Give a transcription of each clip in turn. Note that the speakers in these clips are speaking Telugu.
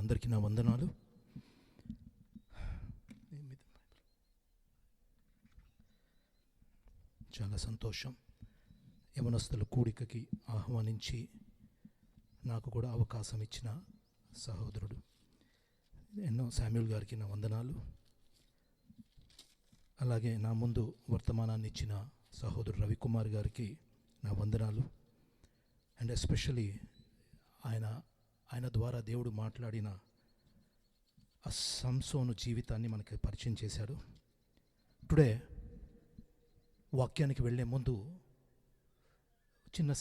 అందరికీ నా వందనాలు. చాలా సంతోషం. యవనస్తుల కూడికకి ఆహ్వానించి నాకు కూడా అవకాశం ఇచ్చిన సహోదరుడు శామ్యూల్ గారికి నా వందనాలు. అలాగే నా ముందు వర్తమానాన్ని ఇచ్చిన సహోదరుడు రవికుమార్ గారికి నా వందనాలు. అండ్ ఎస్పెషలీ ఆయన ద్వారా దేవుడు మాట్లాడిన ఆ సంసోను జీవితాన్ని మనకి పరిచయం చేశాడు. టుడే వాక్యానికి వెళ్ళే ముందు చిన్న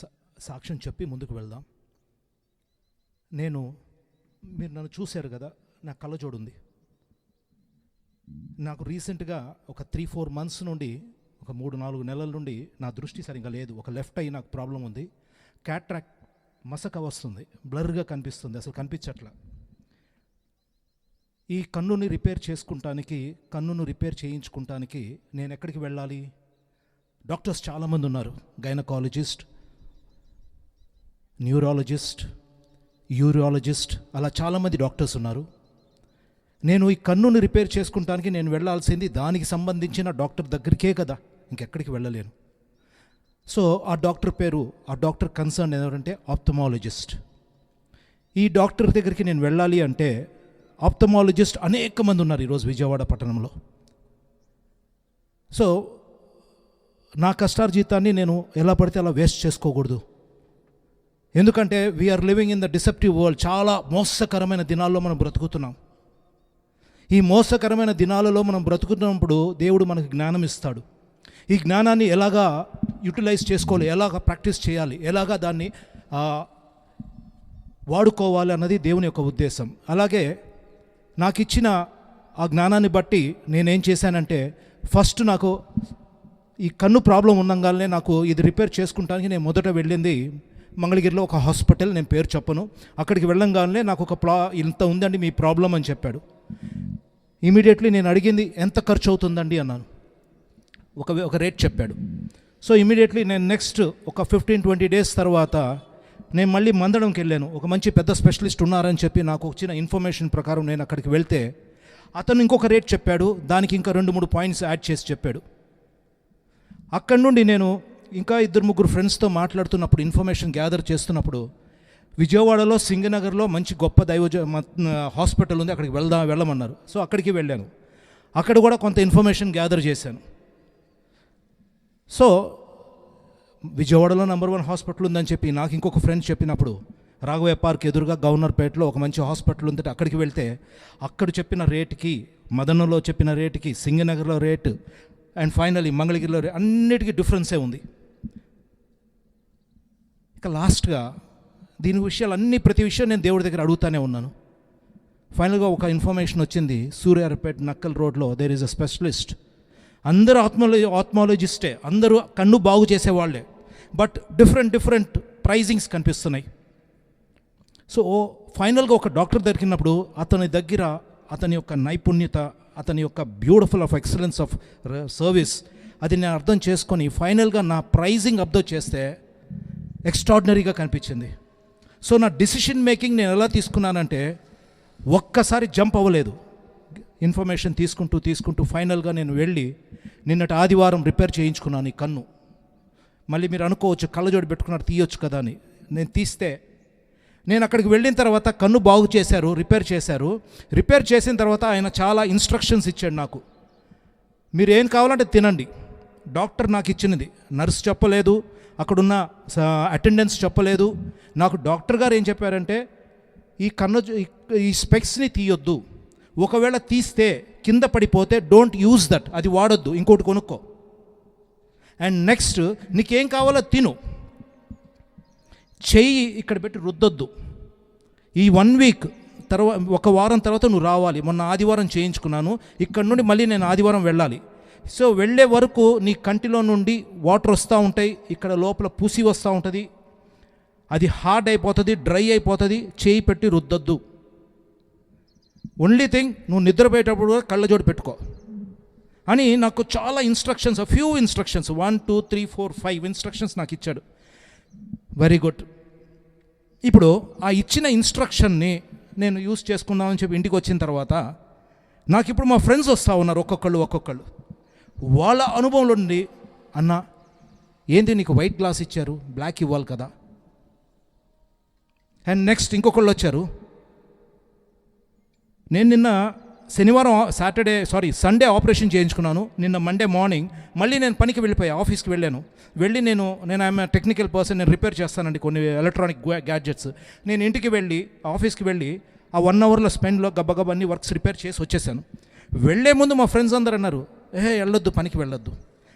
సాక్ష్యం చెప్పి ముందుకు వెళ్దాం. మీరు నన్ను చూశారు కదా, నా కళ్ళజోడు ఉంది. నాకు రీసెంట్గా ఒక 3-4 months నుండి, ఒక 3-4 నెలల నుండి నా దృష్టి సరిగ్గా లేదు. ఒక లెఫ్ట్ ఐ నాకు ప్రాబ్లం ఉంది. క్యాట్రాక్ట్ మసక వస్తుంది, బ్లర్గా కనిపిస్తుంది, అసలు కనిపించట్లా. ఈ కన్నుని రిపేర్ చేసుకుంటానికి, కన్నును రిపేర్ చేయించుకుంటానికి నేను ఎక్కడికి వెళ్ళాలి? డాక్టర్స్ చాలామంది ఉన్నారు. గైనకాలజిస్ట్, న్యూరాలజిస్ట్, యూరాలజిస్ట్, అలా చాలామంది డాక్టర్స్ ఉన్నారు. నేను ఈ కన్నుని రిపేర్ చేసుకుంటానికి నేను వెళ్ళాల్సింది దానికి సంబంధించిన డాక్టర్ దగ్గరికే కదా, ఇంకెక్కడికి వెళ్ళలేను. సో ఆ డాక్టర్ కన్సర్న్ ఎవరంటే ఆప్థమాలజిస్ట్. ఈ డాక్టర్ దగ్గరికి నేను వెళ్ళాలి అంటే ఆప్థమాలజిస్ట్ అనేక మంది ఉన్నారు ఈరోజు విజయవాడ పట్టణంలో. సో నా కష్టార్జితాన్ని నేను ఎలా పడితే అలా వేస్ట్ చేసుకోకూడదు. ఎందుకంటే we are living in the deceptive world. చాలా మోసకరమైన దినాల్లో మనం బ్రతుకుతున్నాం. ఈ మోసకరమైన దినాలలో మనం బ్రతుకుతున్నప్పుడు దేవుడు మనకు జ్ఞానం ఇస్తాడు. ఈ జ్ఞానాన్ని ఎలాగా యూటిలైజ్ చేసుకోవాలి, ఎలాగ ప్రాక్టీస్ చేయాలి, ఎలాగా దాన్ని వాడుకోవాలి అన్నది దేవుని యొక్క ఉద్దేశం. అలాగే నాకు ఇచ్చిన ఆ జ్ఞానాన్ని బట్టి నేనేం చేశానంటే, ఫస్ట్ నాకు ఈ కన్ను ప్రాబ్లం ఉండగానే నాకు ఇది రిపేర్ చేసుకుంటానికి నేను మొదట వెళ్ళింది మంగళగిరిలో ఒక హాస్పిటల్, నేను పేరు చెప్పను. అక్కడికి వెళ్ళంగానే నాకు ఇంత ఉందండి మీ ప్రాబ్లం అని చెప్పాడు. ఇమీడియట్లీ నేను అడిగింది ఎంత ఖర్చు అవుతుందండి అన్నాను. ఒక రేట్ చెప్పాడు. సో ఇమీడియట్లీ నేను నెక్స్ట్ ఒక 15-20 days తర్వాత నేను మళ్ళీ మందడంకి వెళ్ళాను. ఒక మంచి పెద్ద స్పెషలిస్ట్ ఉన్నారని చెప్పి నాకు వచ్చిన ఇన్ఫర్మేషన్ ప్రకారం నేను అక్కడికి వెళ్తే అతను ఇంకొక రేట్ చెప్పాడు, దానికి ఇంకా 2-3 points యాడ్ చేసి చెప్పాడు. అక్కడి నుండి నేను ఇంకా 2-3 ఫ్రెండ్స్తో మాట్లాడుతున్నప్పుడు, ఇన్ఫర్మేషన్ గ్యాదర్ చేస్తున్నప్పుడు, విజయవాడలో సింగనగర్లో మంచి గొప్ప హాస్పిటల్ ఉంది, అక్కడికి వెళ్ళమన్నారు. సో అక్కడికి వెళ్ళాను. అక్కడ కూడా కొంత ఇన్ఫర్మేషన్ గ్యాదర్ చేశాను. సో విజయవాడలో నెంబర్ 1 హాస్పిటల్ ఉందని చెప్పి నాకు ఇంకొక ఫ్రెండ్ చెప్పినప్పుడు, రాఘవయ్య పార్క్ ఎదురుగా గవర్నర్పేటలో ఒక మంచి హాస్పిటల్ ఉందంటే అక్కడికి వెళ్తే అక్కడ చెప్పిన రేటుకి, మదనలో చెప్పిన రేటుకి, సింగనగర్లో రేటు, అండ్ ఫైనలీ మంగళగిరిలో అన్నిటికీ డిఫరెన్సే ఉంది. ఇక లాస్ట్గా ప్రతి విషయం నేను దేవుడి దగ్గర అడుగుతానే ఉన్నాను. ఫైనల్గా ఒక ఇన్ఫర్మేషన్ వచ్చింది, సూర్యారపేట నక్కల్ రోడ్లో దేర్ ఈజ్ అ స్పెషలిస్ట్. అందరూ ఆప్థమాలజిస్టే, అందరూ కన్ను బాగు చేసేవాళ్ళే, బట్ డిఫరెంట్ ప్రైజింగ్స్ కనిపిస్తున్నాయి. సో ఫైనల్గా ఒక డాక్టర్ దొరికినప్పుడు అతని దగ్గర అతని యొక్క నైపుణ్యత, అతని యొక్క beautiful of excellence of service, అది నేను అర్థం చేసుకొని ఫైనల్గా నా ప్రైజింగ్ అబ్జర్వ్ చేస్తే ఎక్స్ట్రాడినరీగా కనిపించింది. సో నా డిసిషన్ మేకింగ్ నేను ఎలా తీసుకున్నానంటే, ఒక్కసారి జంప్ అవ్వలేదు. ఇన్ఫర్మేషన్ తీసుకుంటూ ఫైనల్గా నేను వెళ్ళి నిన్నటి ఆదివారం రిపేర్ చేయించుకున్నాను ఈ కన్ను. మళ్ళీ మీరు అనుకోవచ్చు కళ్ళజోడు పెట్టుకున్నారు తీయొచ్చు కదా అని. నేను తీస్తే నేను అక్కడికి వెళ్ళిన తర్వాత కన్ను బాగు చేశారు, రిపేర్ చేసిన తర్వాత ఆయన చాలా ఇన్స్ట్రక్షన్స్ ఇచ్చాడు నాకు. మీరు ఏం కావాలంటే తినండి. డాక్టర్ నాకు ఇచ్చినది నర్స్ చెప్పలేదు, అక్కడున్న అటెండెన్స్ చెప్పలేదు. నాకు డాక్టర్ గారు ఏం చెప్పారంటే, ఈ స్పెక్స్ని తీయొద్దు, ఒకవేళ తీస్తే కింద పడిపోతే డోంట్ యూజ్ దట్, అది వాడొద్దు, ఇంకోటి కొనుక్కో. అండ్ నెక్స్ట్ నీకేం కావాలో తిను, చెయ్యి ఇక్కడ పెట్టి రుద్దొద్దు. ఈ 1 week తర్వాత, ఒక వారం తర్వాత నువ్వు రావాలి. మొన్న ఆదివారం చేయించుకున్నాను, ఇక్కడ నుండి మళ్ళీ నేను ఆదివారం వెళ్ళాలి. సో వెళ్ళే వరకు నీ కంటిలో నుండి వాటర్ వస్తూ ఉంటాయి, ఇక్కడ లోపల పూసి వస్తూ ఉంటుంది, అది హార్డ్ అయిపోతుంది, డ్రై అయిపోతుంది, చేయి పెట్టి రుద్దొద్దు. ఓన్లీ థింగ్, నువ్వు నిద్రపోయేటప్పుడు కళ్ళజోడు పెట్టుకో అని నాకు చాలా ఇన్స్ట్రక్షన్స్, ఫ్యూ ఇన్స్ట్రక్షన్స్, 1 2 3 4 5 ఇన్స్ట్రక్షన్స్ నాకు ఇచ్చాడు. Very good. ఇప్పుడు ఆ ఇచ్చిన ఇన్స్ట్రక్షన్ని నేను యూస్ చేసుకుందామని చెప్పి ఇంటికి వచ్చిన తర్వాత నాకు ఇప్పుడు మా ఫ్రెండ్స్ వస్తూ ఉన్నారు ఒక్కొక్కళ్ళు. వాళ్ళ అనుభవంలో నుండి, అన్న ఏంది నీకు వైట్ గ్లాస్ ఇచ్చారు, బ్లాక్ ఇవ్వాలి కదా. అండ్ నెక్స్ట్ ఇంకొకళ్ళు వచ్చారు, నేను నిన్న సండే ఆపరేషన్ చేయించుకున్నాను. నిన్న మండే మార్నింగ్ మళ్ళీ నేను పనికి వెళ్ళిపోయా, ఆఫీస్కి వెళ్ళి నేను ఐఎమ్ టెక్నికల్ పర్సన్, నేను రిపేర్ చేస్తానండి కొన్ని ఎలక్ట్రానిక్ గ్యాడ్జెట్స్. నేను ఇంటికి వెళ్ళి ఆఫీస్కి వెళ్ళి ఆ 1 అవర్లో స్పెండ్లో గబ్బగబ్బ అన్ని వర్క్స్ రిపేర్ చేసి వచ్చేసాను. వెళ్ళే ముందు మా ఫ్రెండ్స్ అందరూ అన్నారు, వెళ్ళొద్దు, పనికి వెళ్ళొద్దు.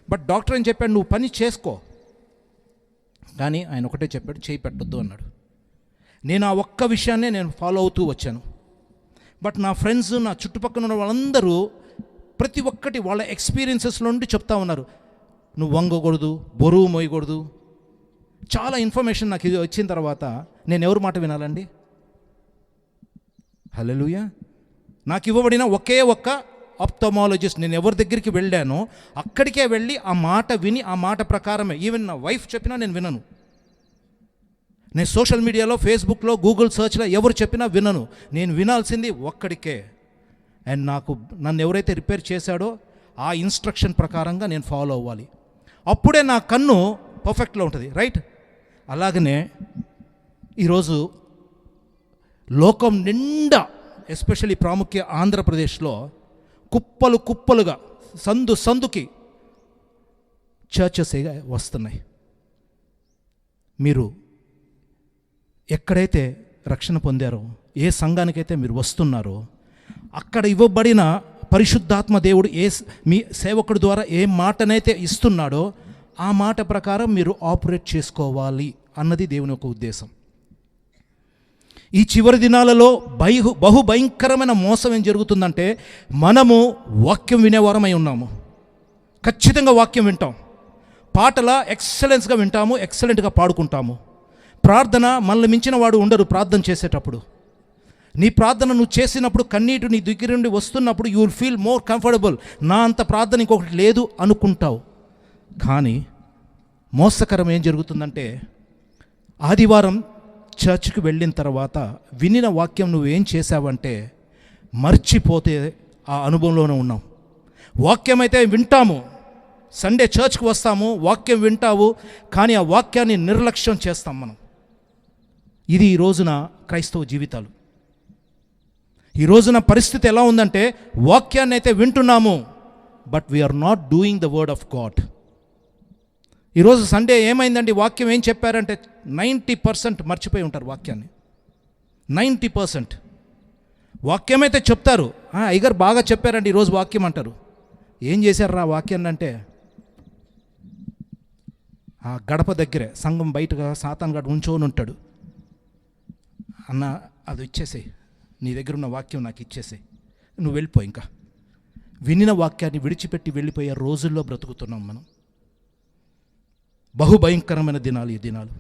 బట్ డాక్టర్ ఏం చెప్పాడు, నువ్వు పని చేసుకో, కానీ ఆయన ఒకటే చెప్పాడు, చేయి పెట్టొద్దు అన్నాడు. నేను ఆ ఒక్క విషయాన్నే నేను ఫాలో అవుతూ వచ్చాను. బట్ నా ఫ్రెండ్స్, నా చుట్టుపక్కల ఉన్న వాళ్ళందరూ ప్రతి ఒక్కటి వాళ్ళ ఎక్స్పీరియన్సెస్లో నుండి చెప్తా ఉన్నారు, నువ్వు వంగకూడదు, బరువు మోయకూడదు. చాలా ఇన్ఫర్మేషన్ నాకు ఇది వచ్చిన తర్వాత నేను ఎవరి మాట వినాలండి? హల్లెలూయా. నాకు ఇవ్వబడిన ఒకే ఒక్క ఆప్థమాలజిస్ట్, నేను ఎవరి దగ్గరికి వెళ్ళానో అక్కడికే వెళ్ళి ఆ మాట విని ఆ మాట ప్రకారమే, ఈవెన్ నా వైఫ్ చెప్పినా నేను వినను. నేను సోషల్ మీడియాలో, ఫేస్బుక్లో, గూగుల్ సర్చ్లో ఎవరు చెప్పినా వినను. నేను వినాల్సింది ఒక్కడికే. అండ్ నన్ను ఎవరైతే రిపేర్ చేశాడో ఆ ఇన్స్ట్రక్షన్ ప్రకారంగా నేను ఫాలో అవ్వాలి. అప్పుడే నా కన్ను పర్ఫెక్ట్లో ఉంటుంది, రైట్? అలాగనే ఈరోజు లోకం నిండా, ఎస్పెషల్లీ ప్రాముఖ్య ఆంధ్రప్రదేశ్లో కుప్పలుగా సందుకి చర్చెస్ వస్తున్నాయి. మీరు ఎక్కడైతే రక్షణ పొందారో, ఏ సంఘానికైతే మీరు వస్తున్నారో, అక్కడ ఇవ్వబడిన పరిశుద్ధాత్మ దేవుడు మీ సేవకుడి ద్వారా ఏ మాటనైతే ఇస్తున్నాడో ఆ మాట ప్రకారం మీరు ఆపరేట్ చేసుకోవాలి అన్నది దేవుని యొక్క ఉద్దేశం. ఈ చివరి దినాలలో బహు భయంకరమైన మోసం ఏం జరుగుతుందంటే, మనము వాక్యం వినేవారమై ఉన్నాము. ఖచ్చితంగా వాక్యం వింటాం, పాటల ఎక్సలెన్స్గా వింటాము, ఎక్సలెంట్గా పాడుకుంటాము. ప్రార్థన మనల్ని మించిన వాడు ఉండరు. ప్రార్థన చేసేటప్పుడు నీ ప్రార్థన నువ్వు చేసినప్పుడు కన్నీటి నీ దగ్గర నుండి వస్తున్నప్పుడు you will feel more comfortable. నా అంత ప్రార్థన ఇంకొకటి లేదు అనుకుంటావు. కానీ మోసకరం ఏం జరుగుతుందంటే, ఆదివారం చర్చ్కి వెళ్ళిన తర్వాత వినిన వాక్యం నువ్వేం చేసావంటే మర్చిపోతే ఆ అనుభవంలోనే ఉన్నాం. వాక్యం అయితే వింటాము, సండే చర్చ్కి వస్తాము, వాక్యం వింటావు, కానీ ఆ వాక్యాన్ని నిర్లక్ష్యం చేస్తాం మనం. ఇది ఈ రోజున క్రైస్తవ జీవితాలు. ఈ రోజున పరిస్థితి ఎలా ఉందంటే, వాక్యాన్ని అయితే వింటున్నాము, but we are not doing the word of God. ఈరోజు సండే ఏమైందండి, వాక్యం ఏం చెప్పారంటే 90% మర్చిపోయి ఉంటారు వాక్యాన్ని. 90% వాక్యం అయితే చెప్తారు, అయ్యగారు బాగా చెప్పారండి ఈరోజు వాక్యం అంటారు. ఏం చేశారు ఆ వాక్యాన్ని అంటే, ఆ గడప దగ్గరే సంఘం బయటగా సాతాన్ గడు ఉంచోని ఉంటాడు, అన్న అది ఇచ్చేసేయి, నీ దగ్గర ఉన్న వాక్యం నాకు ఇచ్చేసేయి, నువ్వు వెళ్ళిపో. ఇంకా వినిన వాక్యాన్ని విడిచిపెట్టి వెళ్ళిపోయే రోజుల్లో బ్రతుకుతున్నాం మనం. బహుభయంకరమైన దినాలు ఈ దినాలు.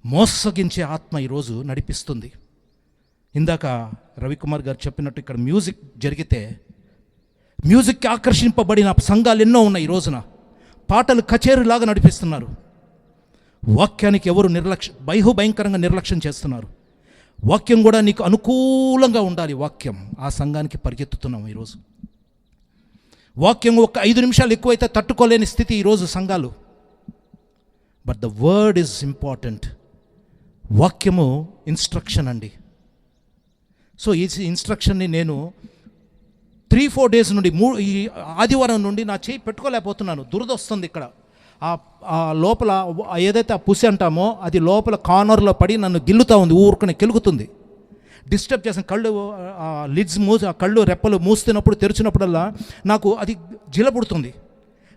మోసగించే ఆత్మ ఈరోజు నడిపిస్తుంది. ఇందాక రవికుమార్ గారు చెప్పినట్టు ఇక్కడ మ్యూజిక్ జరిగితే మ్యూజిక్కి ఆకర్షింపబడిన సంఘాలు ఎన్నో ఉన్నాయి. ఈ రోజున పాటలు కచేరీలాగా నడిపిస్తున్నారు. వాక్యానికి ఎవరు భయంకరంగా నిర్లక్ష్యం చేస్తున్నారు. వాక్యం కూడా నీకు అనుకూలంగా ఉండాలి. వాక్యం ఆ సంఘానికి పరిగెత్తుతున్నాం ఈరోజు. వాక్యం ఒక 5 నిమిషాలు ఎక్కువైతే తట్టుకోలేని స్థితి ఈరోజు సంఘాలు. But the word is important. వాక్యము ఇన్స్ట్రక్షన్ అండి. సో ఈ ఇన్స్ట్రక్షన్ని నేను 3-4 డేస్ నుండి ఈ ఆదివారం నుండి నా చేయి పెట్టుకోలేకపోతున్నాను. దురద వస్తుంది ఇక్కడ. ఆ లోపల ఏదైతే ఆ పుసి అంటామో అది లోపల కార్నర్లో పడి నన్ను గిల్లుతూ ఉంది, ఊరుకునే కెలుగుతుంది, డిస్టర్బ్ చేసిన కళ్ళు లిడ్స్ ఆ కళ్ళు రెప్పలు మూస్తున్నప్పుడు తెరిచినప్పుడల్లా నాకు అది జిలపుడుతుంది.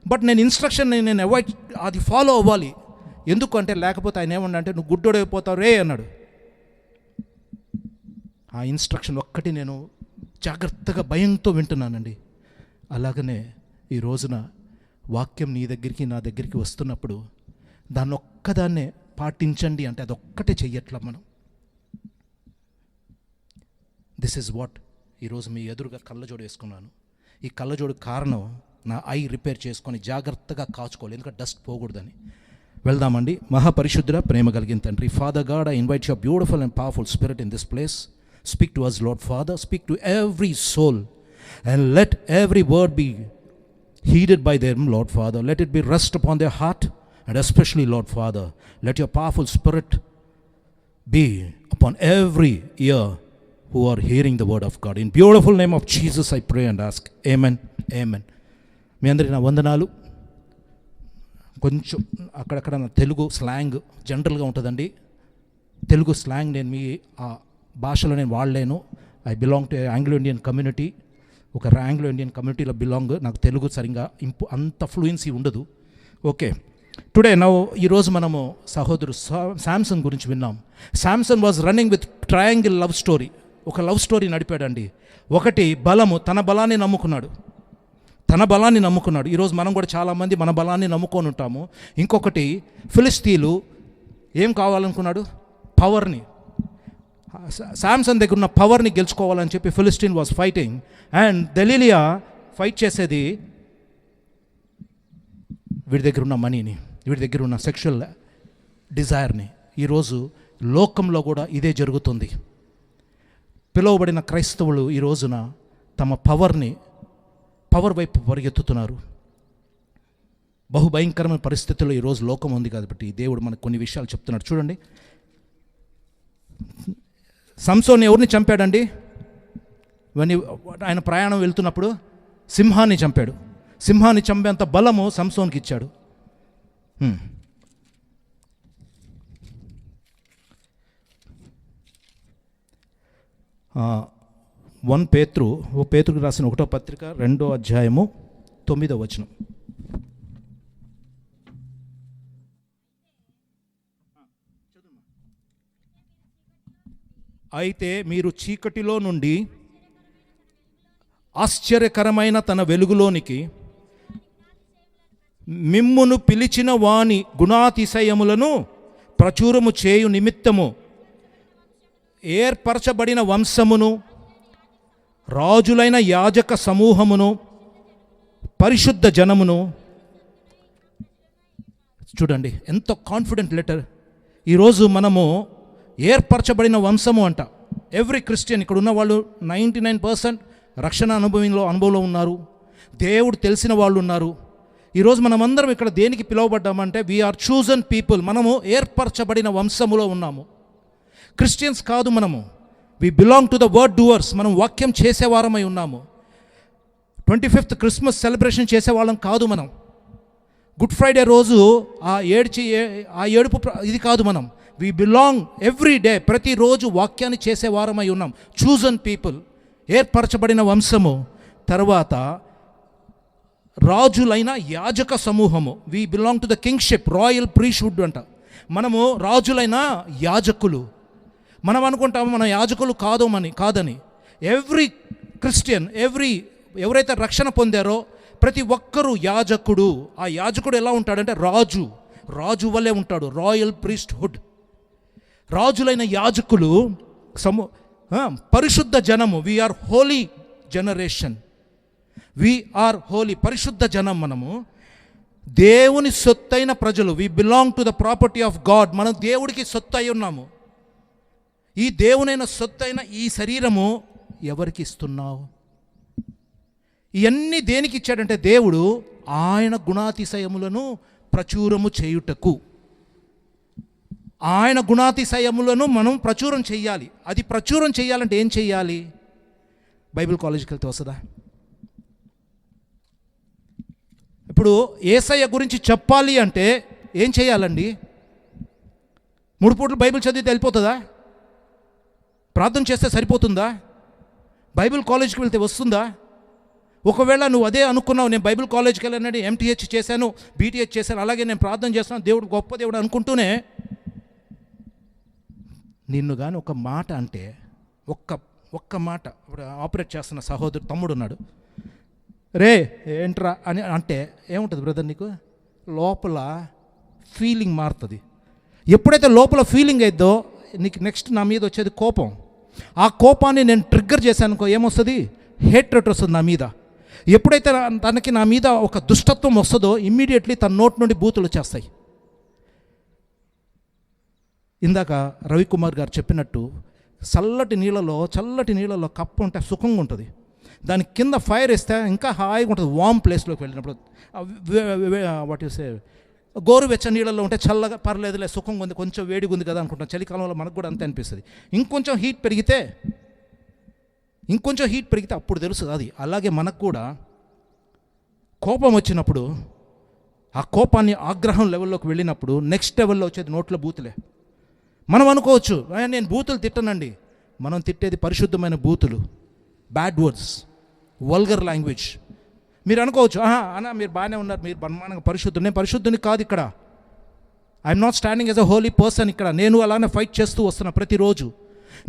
బట్ నేను ఇన్స్ట్రక్షన్ నేను అవాయిడ్, అది ఫాలో అవ్వాలి. ఎందుకు అంటే, లేకపోతే ఆయన ఏమన్నా నువ్వు గుడ్డోడైపోతావు రే అన్నాడు. ఆ ఇన్స్ట్రక్షన్ ఒక్కటి నేను జాగ్రత్తగా భయంతో వింటున్నానండి. అలాగనే ఈ రోజున వాక్యం నీ దగ్గరికి నా దగ్గరికి వస్తున్నప్పుడు దాన్ని ఒక్కదాన్నే పాటించండి అంటే అదొక్కటే చెయ్యట్లా మనం. దిస్ ఈజ్ వాట్ ఈరోజు మీ ఎదురుగా కళ్ళజోడు వేసుకున్నాను. ఈ కళ్ళజోడు కారణం నా ఐ రిపేర్ చేసుకొని జాగ్రత్తగా కాచుకోవాలి, ఎందుకంటే డస్ట్ పోకూడదని. వెళ్దామండి. మహాపరిశుద్ధుడ, ప్రేమ కలిగిన తండ్రి, father God, I invite your beautiful and powerful spirit in this place. Speak to us Lord father, speak to every soul and let every word be heeded by them, Lord Father. Let it be rest upon their heart, and especially, Lord Father, let your powerful spirit be upon every ear who are hearing the word of God. In beautiful name of Jesus I pray and ask. Amen. Amen. మీ అందరికీ నా వందనాలు. కొంచెం అక్కడక్కడ నా తెలుగు స్లాంగ్ జనరల్గా ఉంటుందండి. తెలుగు స్లాంగ్ నేను మీ ఆ భాషలో నేను వాడలేను. I belong to Anglo Indian community. ఒక ఆంగ్లో ఇండియన్ కమ్యూనిటీలో బిలాంగ్. నాకు తెలుగు సరిగ్గా అంత ఫ్లూయెన్సీ ఉండదు. ఓకే, టుడే ఈరోజు మనము సహోదరు శాంసన్ గురించి విన్నాం. Samson was running with triangle love story. ఒక లవ్ స్టోరీ నడిపాడండి. ఒకటి బలము, తన బలాన్ని నమ్ముకున్నాడు. ఈరోజు మనం కూడా చాలామంది మన బలాన్ని నమ్ముకొని ఉంటాము. ఇంకొకటి ఫిలిస్తీన్లు ఏం కావాలనుకున్నాడు? పవర్ని. శాంసన్ దగ్గర ఉన్న పవర్ని గెలుచుకోవాలని చెప్పి Philistine was fighting. And దెలీలియా fight చేసేది వీడి దగ్గర ఉన్న మనీని, వీడి దగ్గర ఉన్న సెక్షువల్ డిజైర్ని. ఈరోజు లోకంలో కూడా ఇదే జరుగుతుంది. పిలువబడిన క్రైస్తవులు ఈ రోజున తమ పవర్ వైపు పరిగెత్తుతున్నారు. బహుభయంకరమైన పరిస్థితుల్లో ఈరోజు లోకం ఉంది కాబట్టి దేవుడు మనకు కొన్ని విషయాలు చెప్తున్నాడు. చూడండి, సంసోన్ ఎవరిని చంపాడండి? ఆయన ప్రయాణం వెళ్తున్నప్పుడు సింహాన్ని చంపాడు. సింహాన్ని చంపేంత బలము సంసోన్కి ఇచ్చాడు. 1 పేతురుకు రాసిన 1వ పత్రిక 2వ అధ్యాయము 9వ వచనం. అయితే మీరు చీకటిలో నుండి ఆశ్చర్యకరమైన తన వెలుగులోనికి మిమ్మును పిలిచిన వాని గుణాతిశయములను ప్రచురము చేయు నిమిత్తము ఏర్పరచబడిన వంశమును, రాజులైన యాజక సమూహమును, పరిశుద్ధ జనమును. చూడండి ఎంత కాన్ఫిడెంట్ లెటర్. ఈరోజు మనము ఏర్పరచబడిన వంశము అంట. ఎవ్రీ క్రిస్టియన్, ఇక్కడ ఉన్న వాళ్ళు 99% రక్షణ అనుభవంలో ఉన్నారు. దేవుడు తెలిసిన వాళ్ళు ఉన్నారు. ఈరోజు మనమందరం ఇక్కడ దేనికి పిలువబడ్డామంటే వీఆర్ చూజన్ పీపుల్. మనము ఏర్పరచబడిన వంశములో ఉన్నాము. క్రిస్టియన్స్ కాదు మనము. We belong to the word doers. మనం వాక్యం చేసేవారమై ఉన్నాము. 25th క్రిస్మస్ సెలబ్రేషన్ చేసేవాళ్ళం కాదు మనం. గుడ్ ఫ్రైడే రోజు ఆ ఏడుపు ఇది కాదు మనం. వి బిలాంగ్ ఎవ్రీ డే, ప్రతిరోజు వాక్యాన్ని చేసేవారమై ఉన్నాం. చూజన్ పీపుల్, ఏర్పరచబడిన వంశము. తర్వాత రాజులైన యాజక సమూహము. We belong to the kingship, royal priesthood అంట. మనము రాజులైన యాజకులు. మనం అనుకుంటాము మనం యాజకులు కాదని. ఎవ్రీ క్రిస్టియన్, ఎవరైతే రక్షణ పొందారో ప్రతి ఒక్కరూ యాజకుడు. ఆ యాజకుడు ఎలా ఉంటాడంటే రాజు వల్లే ఉంటాడు. Royal priesthood. రాజులైన యాజకులు, పరిశుద్ధ జనము. We are holy generation. We are holy, పరిశుద్ధ జనం. మనము దేవుని సొత్తైన ప్రజలు. We belong to the property of God. మనం దేవుడికి సొత్తు అయి ఉన్నాము. ఈ దేవునైన సొత్తైన ఈ శరీరము ఎవరికి ఇస్తున్నావు? ఇవన్నీ దేనికి ఇచ్చాడంటే దేవుడు ఆయన గుణాతిశయములను ప్రచురము చేయుటకు. ఆయన గుణాతిశయములను మనం ప్రచురం చెయ్యాలి. అది ప్రచురం చేయాలంటే ఏం చెయ్యాలి? బైబిల్ కాలేజీకి వెళ్తే వస్తుందా? ఇప్పుడు యేసయ్య గురించి చెప్పాలి అంటే ఏం చేయాలండి? 3 పూటలు బైబిల్ చదివితే వెళ్ళిపోతుందా? ప్రార్థన చేస్తే సరిపోతుందా? బైబిల్ కాలేజీకి వెళ్తే వస్తుందా? ఒకవేళ నువ్వు అదే అనుకున్నావు, నేను బైబిల్ కాలేజ్కి వెళ్ళానండి, MTH చేశాను, BTH చేశాను, అలాగే నేను ప్రార్థన చేస్తున్నాను, దేవుడు గొప్ప దేవుడు అనుకుంటూనే నిన్ను కానీ ఒక మాట అంటే, ఒక్క మాట, ఇప్పుడు ఆపరేట్ చేస్తున్న సహోదరు తమ్ముడు ఉన్నాడు, రే ఏంట్రా అని అంటే ఏముంటుంది బ్రదర్? నీకు లోపల ఫీలింగ్ మారుతుంది. ఎప్పుడైతే లోపల ఫీలింగ్ అయిద్దో నీకు నెక్స్ట్ నా మీద వచ్చేది కోపం. ఆ కోపాన్ని నేను ట్రిగ్గర్ చేశానుకో ఏమొస్తుంది? హేట్రెట్ వస్తుంది నా మీద. ఎప్పుడైతే తనకి నా మీద ఒక దుష్టత్వం వస్తుందో ఇమ్మీడియట్లీ తన నోటి నుండి బూతులు వచ్చేస్తాయి. ఇందాక రవికుమార్ గారు చెప్పినట్టు చల్లటి నీళ్ళలో కప్పు ఉంటే సుఖంగా ఉంటుంది. దాని కింద ఫైర్ వేస్తే ఇంకా హాయిగా ఉంటుంది. వామ్ ప్లేస్లోకి వెళ్ళినప్పుడు వాట్ యు సే, గోరువెచ్చని నీళ్ళలో ఉంటే చల్లగా పర్లేదులే, సుఖంగా ఉంది, కొంచెం వేడిగా ఉంది కదా అనుకుంటాం. చలికాలంలో మనకు కూడా అంతే అనిపిస్తుంది. ఇంకొంచెం హీట్ పెరిగితే అప్పుడు తెలుస్తుంది అది. అలాగే మనకు కూడా కోపం వచ్చినప్పుడు, ఆ కోపాన్ని ఆగ్రహం లెవెల్లోకి వెళ్ళినప్పుడు నెక్స్ట్ లెవెల్లో వచ్చేది నోట్లో బూతులే. మనం అనుకోవచ్చు నేను బూతులు తిట్టనండి. మనం తిట్టేది పరిశుద్ధమైన బూతులు, బ్యాడ్ వర్డ్స్, వల్గర్ లాంగ్వేజ్. మీరు అనుకోవచ్చు అన్న మీరు బాగానే ఉన్నారు, మీరు బ్రహ్మాండంగా పరిశుద్ధుడు. నేను పరిశుద్ధుని కాదు. ఇక్కడ I'm not standing as a Holi person. ఇక్కడ నేను అలానే ఫైట్ చేస్తూ వస్తున్నా ప్రతిరోజు.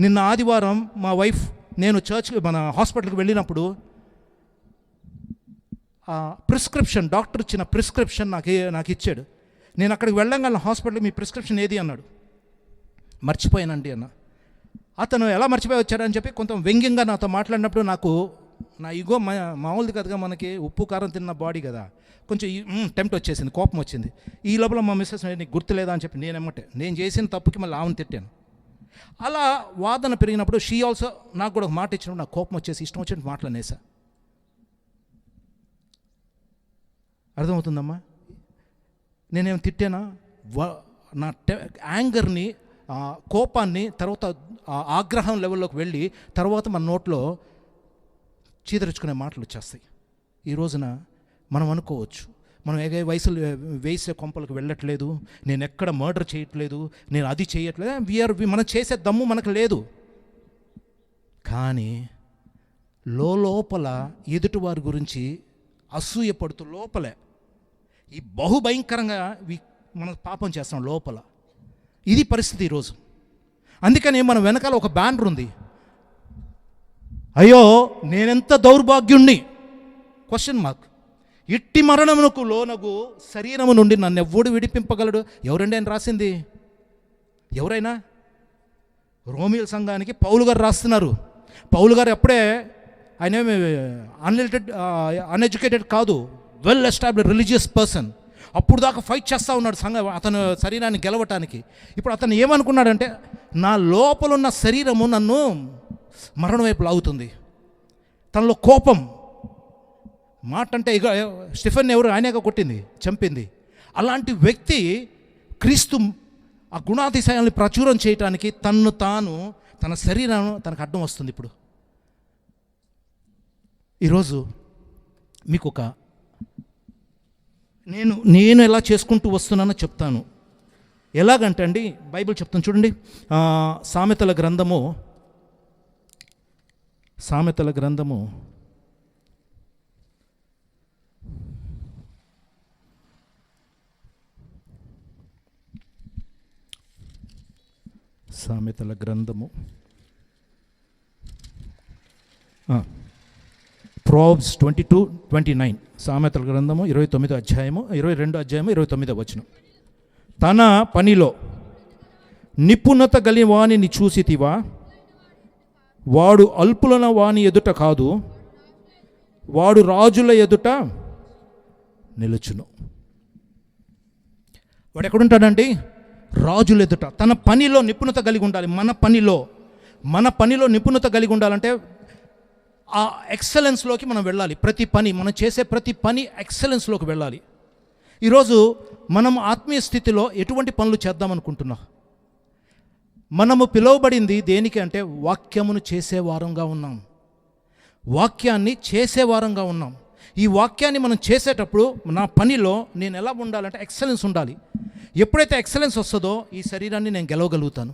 నిన్న ఆదివారం మా వైఫ్, నేను మన హాస్పిటల్కి వెళ్ళినప్పుడు ప్రిస్క్రిప్షన్, డాక్టర్ ఇచ్చిన ప్రిస్క్రిప్షన్ నాకు ఇచ్చాడు. నేను అక్కడికి వెళ్ళంగానే హాస్పిటల్కి మీ ప్రిస్క్రిప్షన్ ఏది అన్నాడు. మర్చిపోయానండి అన్న. అతను ఎలా మర్చిపోయి వచ్చాడని చెప్పి కొంచెం వ్యంగ్యంగా నాతో మాట్లాడినప్పుడు నా ఇగో మామూలుది కదగా, మనకి ఉప్పు కారం తిన్న బాడీ కదా, కొంచెం టెంప్ట్ వచ్చేసింది, కోపం వచ్చింది. ఈ లోపల మా మిస్సెస్ నీకు గుర్తులేదా అని చెప్పి నేను చేసిన తప్పుకి మళ్ళీ ఆమెను తిట్టాను. అలా వాదన పెరిగినప్పుడు షీ ఆల్సో నాకు కూడా ఒక మాట ఇచ్చినప్పుడు నాకు కోపం వచ్చేసి ఇష్టం వచ్చినట్టు మాట్లాడేసా. అర్థమవుతుందమ్మా? నేనేం తిట్టానా? నా యాంగర్ని, కోపాన్ని, తర్వాత ఆగ్రహం లెవెల్లోకి వెళ్ళి తర్వాత మన నోట్లో చీదరించుకునే మాటలు వచ్చేస్తాయి. ఈ రోజున మనం అనుకోవచ్చు మనం వేసే కొంపలకు వెళ్ళట్లేదు, నేను ఎక్కడ మర్డర్ చేయట్లేదు, నేను అది చేయట్లేదు, మనం చేసే దమ్ము మనకు లేదు. కానీ లోపల ఎదుటివారి గురించి అసూయ పడుతూ లోపలే ఈ బహుభయంకరంగా మనం పాపం చేస్తాం లోపల. ఇది పరిస్థితి ఈరోజు. అందుకని మన వెనకాల ఒక బ్యానర్ ఉంది, అయ్యో నేనెంత దౌర్భాగ్యుణ్ణి క్వశ్చన్ మార్క్, ఇట్టి మరణమునకు లోనగు శరీరము నుండి నన్ను ఎవ్వడు విడిపింపగలడు. ఎవరండి ఆయన రాసింది? ఎవరైనా? రోమియోల సంఘానికి పౌలు గారు రాస్తున్నారు. పౌలు గారు అప్పుడే ఆయన అన్ఎడ్యుకేటెడ్ కాదు, వెల్ ఎస్టాబ్లిష్డ్ రిలీజియస్ పర్సన్. అప్పుడు దాకా ఫైట్ చేస్తూ ఉన్నాడు అతను శరీరాన్ని గెలవటానికి. ఇప్పుడు అతను ఏమనుకున్నాడంటే నా లోపల ఉన్న శరీరము నన్ను మరణం వైపు లాగుతుంది. తనలో కోపం, మాట అంటే ఇక స్టిఫెన్ ఎవరు ఆయనగా కొట్టింది, చంపింది. అలాంటి వ్యక్తి క్రీస్తు ఆ గుణాతిశయాన్ని ప్రచురం చేయటానికి తన శరీరం తనకు అడ్డం వస్తుంది. ఇప్పుడు ఈరోజు మీకు నేను ఎలా చేసుకుంటూ వస్తున్నానో చెప్తాను. ఎలాగంటే అండి, బైబిల్ చెప్తాను చూడండి. సామెతల గ్రంథము 22:29 సామెతల గ్రంథము 29వ అధ్యాయము 29వ వచనం. తన పనిలో నిపుణత గలి వానిని చూసితివా, వాడు అల్పులన వాని ఎదుట కాదు, వాడు రాజుల ఎదుట నిలుచును. వాడు ఎక్కడుంటాడండి? రాజుల ఎదుట. తన పనిలో నిపుణత కలిగి ఉండాలి. మన పనిలో నిపుణత కలిగి ఉండాలంటే ఆ ఎక్సలెన్స్లోకి మనం వెళ్ళాలి. మనం చేసే ప్రతి పని ఎక్సలెన్స్లోకి వెళ్ళాలి. ఈరోజు మనం ఆత్మీయ స్థితిలో ఎటువంటి పనులు చేద్దామనుకుంటున్నాం? మనము పిలువబడింది దేనికి అంటే వాక్యమును చేసేవారంగా ఉన్నాం, వాక్యాన్ని చేసేవారంగా ఉన్నాం. ఈ వాక్యాన్ని మనం చేసేటప్పుడు నా పనిలో నేను ఎలా ఉండాలంటే ఎక్సలెన్స్ ఉండాలి. ఎప్పుడైతే ఎక్సలెన్స్ వస్తుందో ఈ శరీరాన్ని నేను గెలవగలుగుతాను.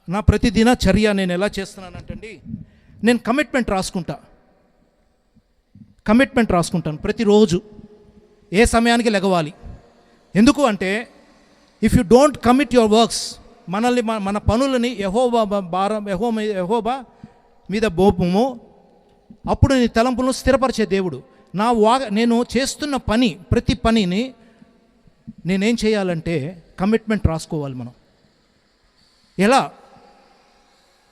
నా ప్రతిదిన చర్య నేను ఎలా చేస్తున్నానంటండి, నేను కమిట్మెంట్ రాసుకుంటాను ప్రతిరోజు. ఏ సమయానికి లెగవాలి? ఎందుకు అంటే if you don't commit your works, మన పనులని యెహోవా మీద బోపము, అప్పుడు నీ తలంపులను స్థిరపరిచే దేవుడు. నేను చేస్తున్న ప్రతి పనిని నేనేం చేయాలంటే కమిట్మెంట్ రాసుకోవాలి మనం. ఎలా?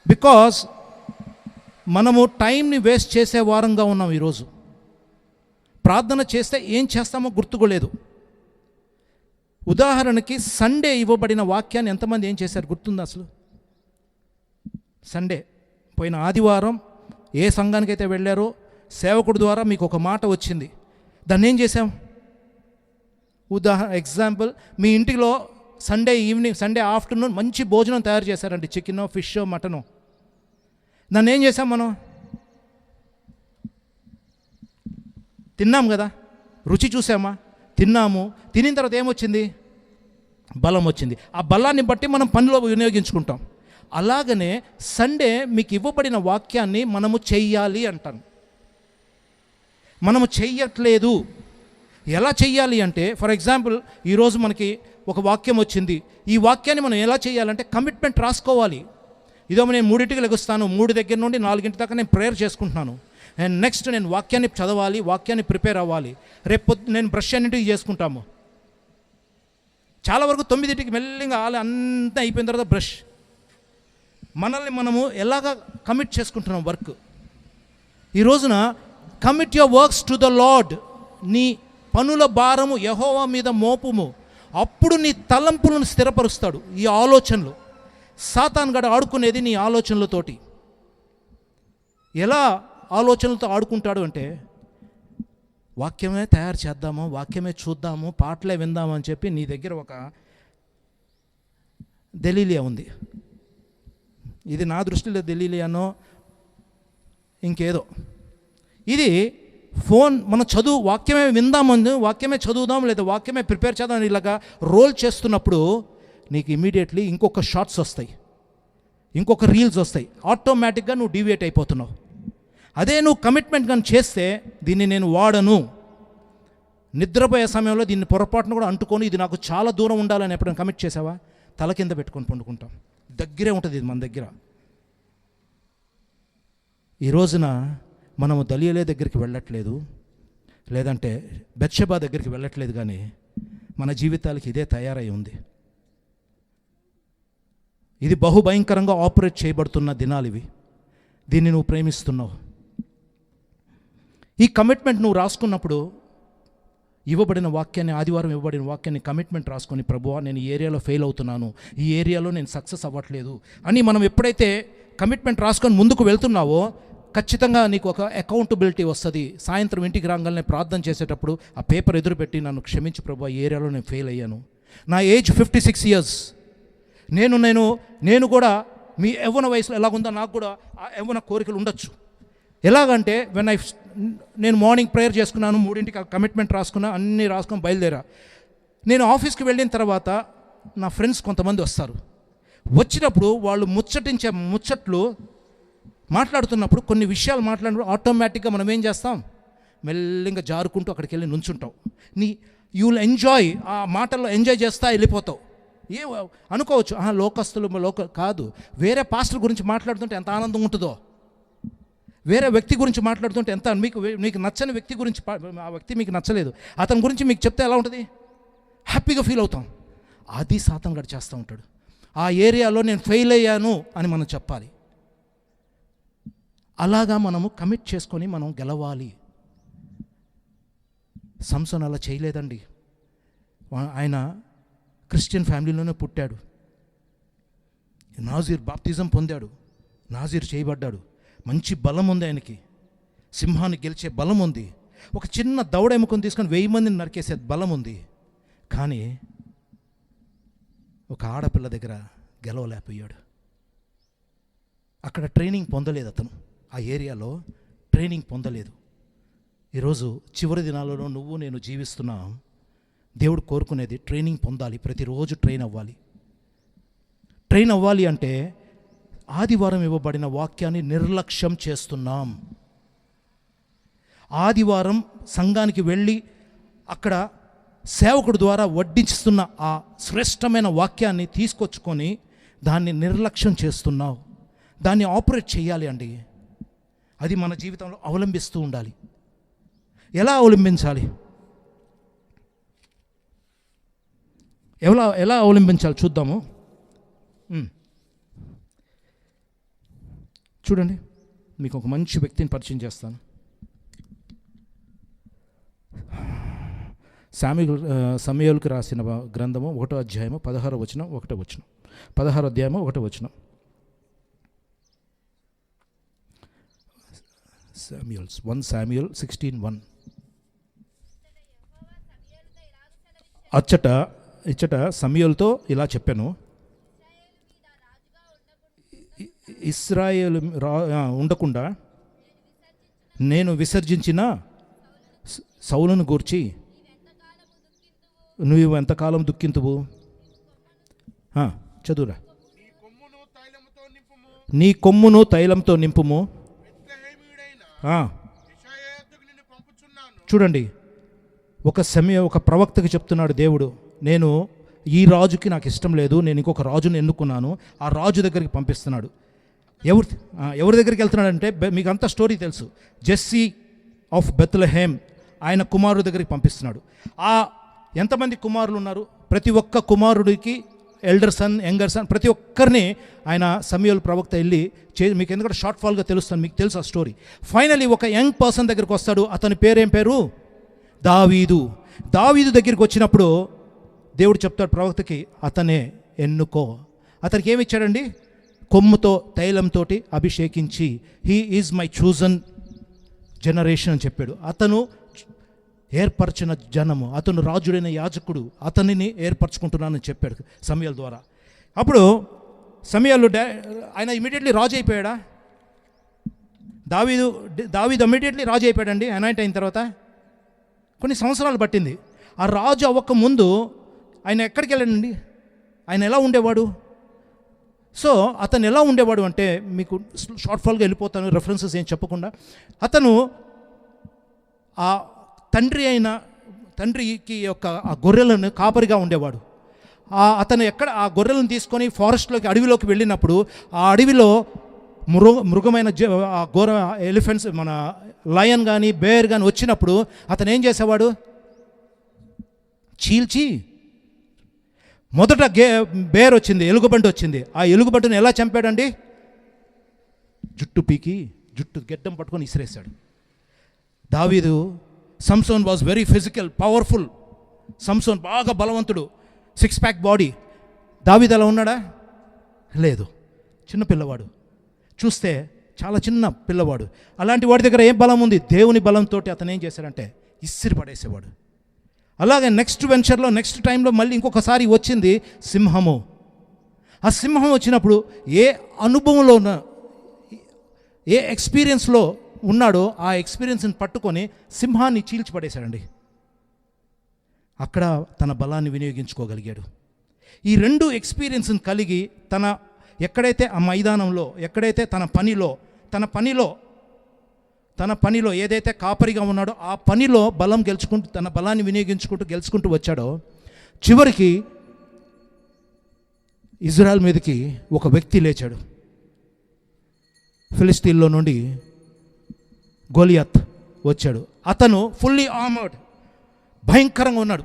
బికాజ్ మనము టైంని వేస్ట్ చేసే వారంగా ఉన్నాం. ఈరోజు ప్రార్థన చేస్తే ఏం చేస్తామో గుర్తుకోలేదు. ఉదాహరణకి సండే ఇవ్వబడిన వాక్యాన్ని ఎంతమంది ఏం చేశారు గుర్తుందా? అసలు సండే పోయిన ఆదివారం ఏ సంఘానికైతే వెళ్ళారో సేవకుడి ద్వారా మీకు ఒక మాట వచ్చింది, దాన్ని ఏం చేశాం? ఎగ్జాంపుల్, మీ ఇంటిలో సండే ఈవినింగ్, సండే ఆఫ్టర్నూన్ మంచి భోజనం తయారు చేశారండి, చికెనో ఫిషో మటనో. దాన్ని ఏం చేసాం మనం? తిన్నాం కదా, రుచి చూసామా? తిన్నాము. తినిన తర్వాత ఏమొచ్చింది? బలం వచ్చింది. ఆ బలాన్ని బట్టి మనం పనిలో వినియోగించుకుంటాం. అలాగనే సండే మీకు ఇవ్వబడిన వాక్యాన్ని మనము చెయ్యాలి అంటాను. మనము చెయ్యట్లేదు. ఎలా చెయ్యాలి అంటే, ఫర్ ఎగ్జాంపుల్ ఈరోజు మనకి ఒక వాక్యం వచ్చింది. ఈ వాక్యాన్ని మనం ఎలా చేయాలంటే కమిట్మెంట్ రాసుకోవాలి. ఇదో నేను 3ంటికి లెగుస్తాను, 3 దగ్గర నుండి 4 దాకా నేను ప్రేయర్ చేసుకుంటున్నాను. అండ్ నెక్స్ట్ నేను వాక్యాన్ని చదవాలి, వాక్యాన్ని ప్రిపేర్ అవ్వాలి. రేపు నేను బ్రష్ అన్నింటికి చేసుకుంటాము. చాలా వరకు 9ంటికి మెల్లిగా అంతా అయిపోయిన తర్వాత బ్రష్. మనల్ని మనము ఎలాగ కమిట్ చేసుకుంటున్నాం వర్క్. ఈ రోజున commit your works to the lord. నీ పనుల భారము యెహోవా మీద మోపుము, అప్పుడు నీ తలంపులను స్థిరపరుస్తాడు. ఈ ఆలోచనలు సాతాను గడ ఆడుకునేది నీ ఆలోచనలతోటి. ఎలా ఆలోచనలతో ఆడుకుంటాడు అంటే, వాక్యమే తయారు చేద్దాము, వాక్యమే చూద్దాము, పాటలే విందాము అని చెప్పి నీ దగ్గర ఒక దలీలియా ఉంది. ఇది నా దృష్టిలో దలీలియానో ఇంకేదో. ఇది ఫోన్ మనం వాక్యమే విందామని, వాక్యమే చదువుదాం, లేదా వాక్యమే ప్రిపేర్ చేద్దాం ఇలాగా రోల్ చేస్తున్నప్పుడు నీకు ఇమీడియట్లీ ఇంకొక షార్ట్స్ వస్తాయి, ఇంకొక రీల్స్ వస్తాయి. ఆటోమేటిక్గా నువ్వు డీవియేట్ అయిపోతున్నావు. అదే నువ్వు కమిట్మెంట్ కానీ చేస్తే, దీన్ని నేను వాడను, నిద్రపోయే సమయంలో దీన్ని పొరపాటును కూడా అంటుకొని ఇది నాకు చాలా దూరం ఉండాలని ఎప్పుడైనా కమిట్ చేసావా? తల కింద పెట్టుకొని పండుకుంటాం. దగ్గరే ఉంటుంది ఇది మన దగ్గర. ఈ రోజున మనము దలీలే దగ్గరికి వెళ్ళట్లేదు, లేదంటే బెత్షెబా దగ్గరికి వెళ్ళట్లేదు, కానీ మన జీవితాలకి ఇదే తయారై ఉంది. ఇది బహుభయంకరంగా ఆపరేట్ చేయబడుతున్న దినాలు ఇవి. దీన్ని నువ్వు ప్రేమిస్తున్నావు. ఈ కమిట్మెంట్ నువ్వు రాసుకున్నప్పుడు ఇవ్వబడిన వాక్యాన్ని, ఆదివారం ఇవ్వబడిన వాక్యాన్ని కమిట్మెంట్ రాసుకొని, ప్రభువా నేను ఈ ఏరియాలో ఫెయిల్ అవుతున్నాను, ఈ ఏరియాలో నేను సక్సెస్ అవ్వట్లేదు అని మనం ఎప్పుడైతే కమిట్మెంట్ రాసుకొని ముందుకు వెళ్తున్నావో ఖచ్చితంగా నీకు ఒక అకౌంటబిలిటీ వస్తుంది. సాయంత్రం ఇంటికి రాగానే ప్రార్థన చేసేటప్పుడు ఆ పేపర్ ఎదురుపెట్టి, నన్ను క్షమించి ప్రభువా, ఈ ఏరియాలో నేను ఫెయిల్ అయ్యాను. నా ఏజ్ 56 years. నేను కూడా మీ యవ్వన వయసులో ఎలాగుందో నాకు కూడా ఆ యవ్వన కోరికలు ఉండొచ్చు. ఎలాగంటే నేను మార్నింగ్ ప్రేయర్ చేసుకున్నాను, 3ంటికి కమిట్మెంట్ రాసుకున్నా, అన్నీ రాసుకొని బయలుదేరా. నేను ఆఫీస్కి వెళ్ళిన తర్వాత నా ఫ్రెండ్స్ కొంతమంది వస్తారు. వచ్చినప్పుడు వాళ్ళు ముచ్చట్లు మాట్లాడుతున్నప్పుడు, కొన్ని విషయాలు మాట్లాడినప్పుడు ఆటోమేటిక్గా మనం ఏం చేస్తాం? మెల్లిగా జారుకుంటూ అక్కడికి వెళ్ళి నుంచుంటావు. యూ విల్ ఎంజాయ్, ఆ మాటల్లో ఎంజాయ్ చేస్తా వెళ్ళిపోతావు. ఏ అనుకోవచ్చు, లోకస్తులు కాదు, వేరే పాస్టర్ గురించి మాట్లాడుతుంటే ఎంత ఆనందం ఉంటుందో, వేరే వ్యక్తి గురించి మాట్లాడుతుంటే ఎంత, మీకు నచ్చని వ్యక్తి గురించి, ఆ వ్యక్తి మీకు నచ్చలేదు, అతని గురించి మీకు చెప్తే ఎలా ఉంటుంది? హ్యాపీగా ఫీల్ అవుతాం. అది సాతాను గడు చేస్తూ ఉంటాడు. ఆ ఏరియాలో నేను ఫెయిల్ అయ్యాను అని మనం చెప్పాలి. అలాగా మనము కమిట్ చేసుకొని మనం గెలవాలి. సంసోన్ అలా చేయలేదండి. ఆయన క్రిస్టియన్ ఫ్యామిలీలోనే పుట్టాడు, నాజీర్ బాప్తిజం పొందాడు, నాజీర్ చేయబడ్డాడు, మంచి బలం ఉంది ఆయనకి, సింహాన్ని గెలిచే బలం ఉంది, ఒక చిన్న దవడ ఎముకను తీసుకొని 1000 మందిని నరికేసే బలం ఉంది. కానీ ఒక ఆడపిల్ల దగ్గర గెలవలేకపోయాడు. అక్కడ ట్రైనింగ్ పొందలేదు అతను, ఆ ఏరియాలో ట్రైనింగ్ పొందలేదు. ఈరోజు చివరి దినాలలో నువ్వు నేను జీవిస్తున్నా, దేవుడు కోరుకునేది ట్రైనింగ్ పొందాలి. ప్రతిరోజు ట్రైన్ అవ్వాలి అంటే ఆదివారం ఇవ్వబడిన వాక్యాన్ని నిర్లక్ష్యం చేస్తున్నాం. ఆదివారం సంఘానికి వెళ్ళి అక్కడ సేవకుడు ద్వారా వడ్డిస్తున్న ఆ శ్రేష్టమైన వాక్యాన్ని తీసుకొచ్చుకొని దాన్ని నిర్లక్ష్యం చేస్తున్నావు. దాన్ని ఆపరేట్ చేయాలి అండి. అది మన జీవితంలో అవలంబిస్తూ ఉండాలి. ఎలా అవలంబించాలి? ఎలా అవలంబించాలి చూద్దాము. చూడండి, మీకు ఒక మంచి వ్యక్తిని పరిచయం చేస్తాను. సమూయేలుకు రాసిన గ్రంథము 1వ అధ్యాయము 16వ వచనం 1వ వచనం 16వ అధ్యాయము 1వ వచనం. Samuel's 1 Samuel 16:1. ఇచ్చట సమూయేలుతో ఇలా చెప్పాను, ఇశ్రాయేలు ఉండకుండా నేను విసర్జించిన సౌలును గూర్చి నువ్వు ఎంతకాలం దుఃఖింతువు. చదువురా. నీ కొమ్మును తైలంతో నింపుము. చూడండి, ఒక ప్రవక్తకి చెప్తున్నాడు దేవుడు, నేను ఈ రాజుకి నాకు ఇష్టం లేదు, నేను ఇంకొక రాజుని ఎన్నుకున్నాను, ఆ రాజు దగ్గరికి పంపిస్తున్నాడు. ఎవరి దగ్గరికి వెళ్తున్నాడంటే, మీకు అంత స్టోరీ తెలుసు, జెస్సీ ఆఫ్ బెత్లెహేమ్ ఆయన కుమారుడి దగ్గరికి పంపిస్తున్నాడు. ఎంతమంది కుమారులు ఉన్నారు? ప్రతి ఒక్క కుమారుడికి ఎల్డర్ సన్, యంగర్ సన్, ప్రతి ఒక్కరిని ఆయన సమూయేలు ప్రవక్త వెళ్ళి మీకు ఎందుకంటే షార్ట్ ఫాల్గా తెలుస్తాను, మీకు తెలుసు ఆ స్టోరీ. ఫైనలీ ఒక యంగ్ పర్సన్ దగ్గరికి వస్తాడు. అతని పేరేం పేరు? దావీదు. దావీదు దగ్గరికి వచ్చినప్పుడు దేవుడు చెప్తాడు ప్రవక్తకి, అతనే ఎన్నుకో. అతనికి ఏమి ఇచ్చాడండి? కొమ్ముతో తైలంతో అభిషేకించి, he is my chosen generation అని చెప్పాడు. అతను ఏర్పరచిన జనము, అతను రాజుడైన యాజకుడు, అతనిని ఏర్పరచుకుంటున్నానని చెప్పాడు సమూయేలు ద్వారా. అప్పుడు సమూయేలు ఆయన ఇమీడియట్లీ రాజు అయిపోయాడా? దావీదు ఇమీడియట్లీ రాజు అయిపోయాడండి. అనాయింట్ అయిన తర్వాత కొన్ని సంవత్సరాలు పట్టింది. ఆ రాజు అవ్వక ముందు ఆయన ఎక్కడికి వెళ్ళాడండి? ఆయన ఎలా ఉండేవాడు? సో అతను ఎలా ఉండేవాడు అంటే, మీకు షార్ట్ ఫాల్గా వెళ్ళిపోతాను, రెఫరెన్సెస్ ఏం చెప్పకుండా. అతను ఆ తండ్రికి యొక్క ఆ గొర్రెలను కాపరిగా ఉండేవాడు. అతను ఆ గొర్రెలను తీసుకొని ఫారెస్ట్లోకి, అడవిలోకి వెళ్ళినప్పుడు ఆ అడవిలో మృగమైన ఎలిఫెంట్స్, మన లయన్ కానీ బేర్ కానీ వచ్చినప్పుడు అతను ఏం చేసేవాడు? చీల్చి, మొదట బేర్ వచ్చింది, ఎలుగుబంటి వచ్చింది. ఆ ఎలుగుబంటిని ఎలా చంపాడండి? జుట్టు గెడ్డం పట్టుకొని ఇసిరేశాడు. దావీదు, సంసోన్ వాజ్ వెరీ ఫిజికల్, పవర్ఫుల్. సంసోన్ బాగా బలవంతుడు, 6 ప్యాక్ బాడీ. దావీదు అలా ఉన్నాడా? లేదు, చిన్న పిల్లవాడు. చూస్తే చాలా చిన్న పిల్లవాడు. అలాంటి వాడి దగ్గర ఏం బలం ఉంది? దేవుని బలంతో అతను ఏం చేశాడంటే ఇసిరి పడేసేవాడు. అలాగే నెక్స్ట్ వెంచర్లో, నెక్స్ట్ టైంలో మళ్ళీ ఇంకొకసారి వచ్చింది సింహము. ఆ సింహం వచ్చినప్పుడు ఏ అనుభవంలో ఏ ఎక్స్పీరియన్స్లో ఉన్నాడో ఆ ఎక్స్పీరియన్స్ని పట్టుకొని సింహాన్ని చీల్చిపడేశాడండి. అక్కడ తన బలాన్ని వినియోగించుకోగలిగాడు. ఈ 2 ఎక్స్పీరియన్స్ని కలిగి ఎక్కడైతే ఆ మైదానంలో, ఎక్కడైతే తన పనిలో ఏదైతే కాపరిగా ఉన్నాడో ఆ పనిలో బలం గెలుచుకుంటూ, తన బలాన్ని వినియోగించుకుంటూ గెలుచుకుంటూ వచ్చాడో, చివరికి ఇజ్రాయెల్ మీదకి ఒక వ్యక్తి లేచాడు. ఫిలిస్తీన్లో నుండి గోలియాత్ వచ్చాడు. అతను ఫుల్లీ ఆర్మర్డ్, భయంకరంగా ఉన్నాడు.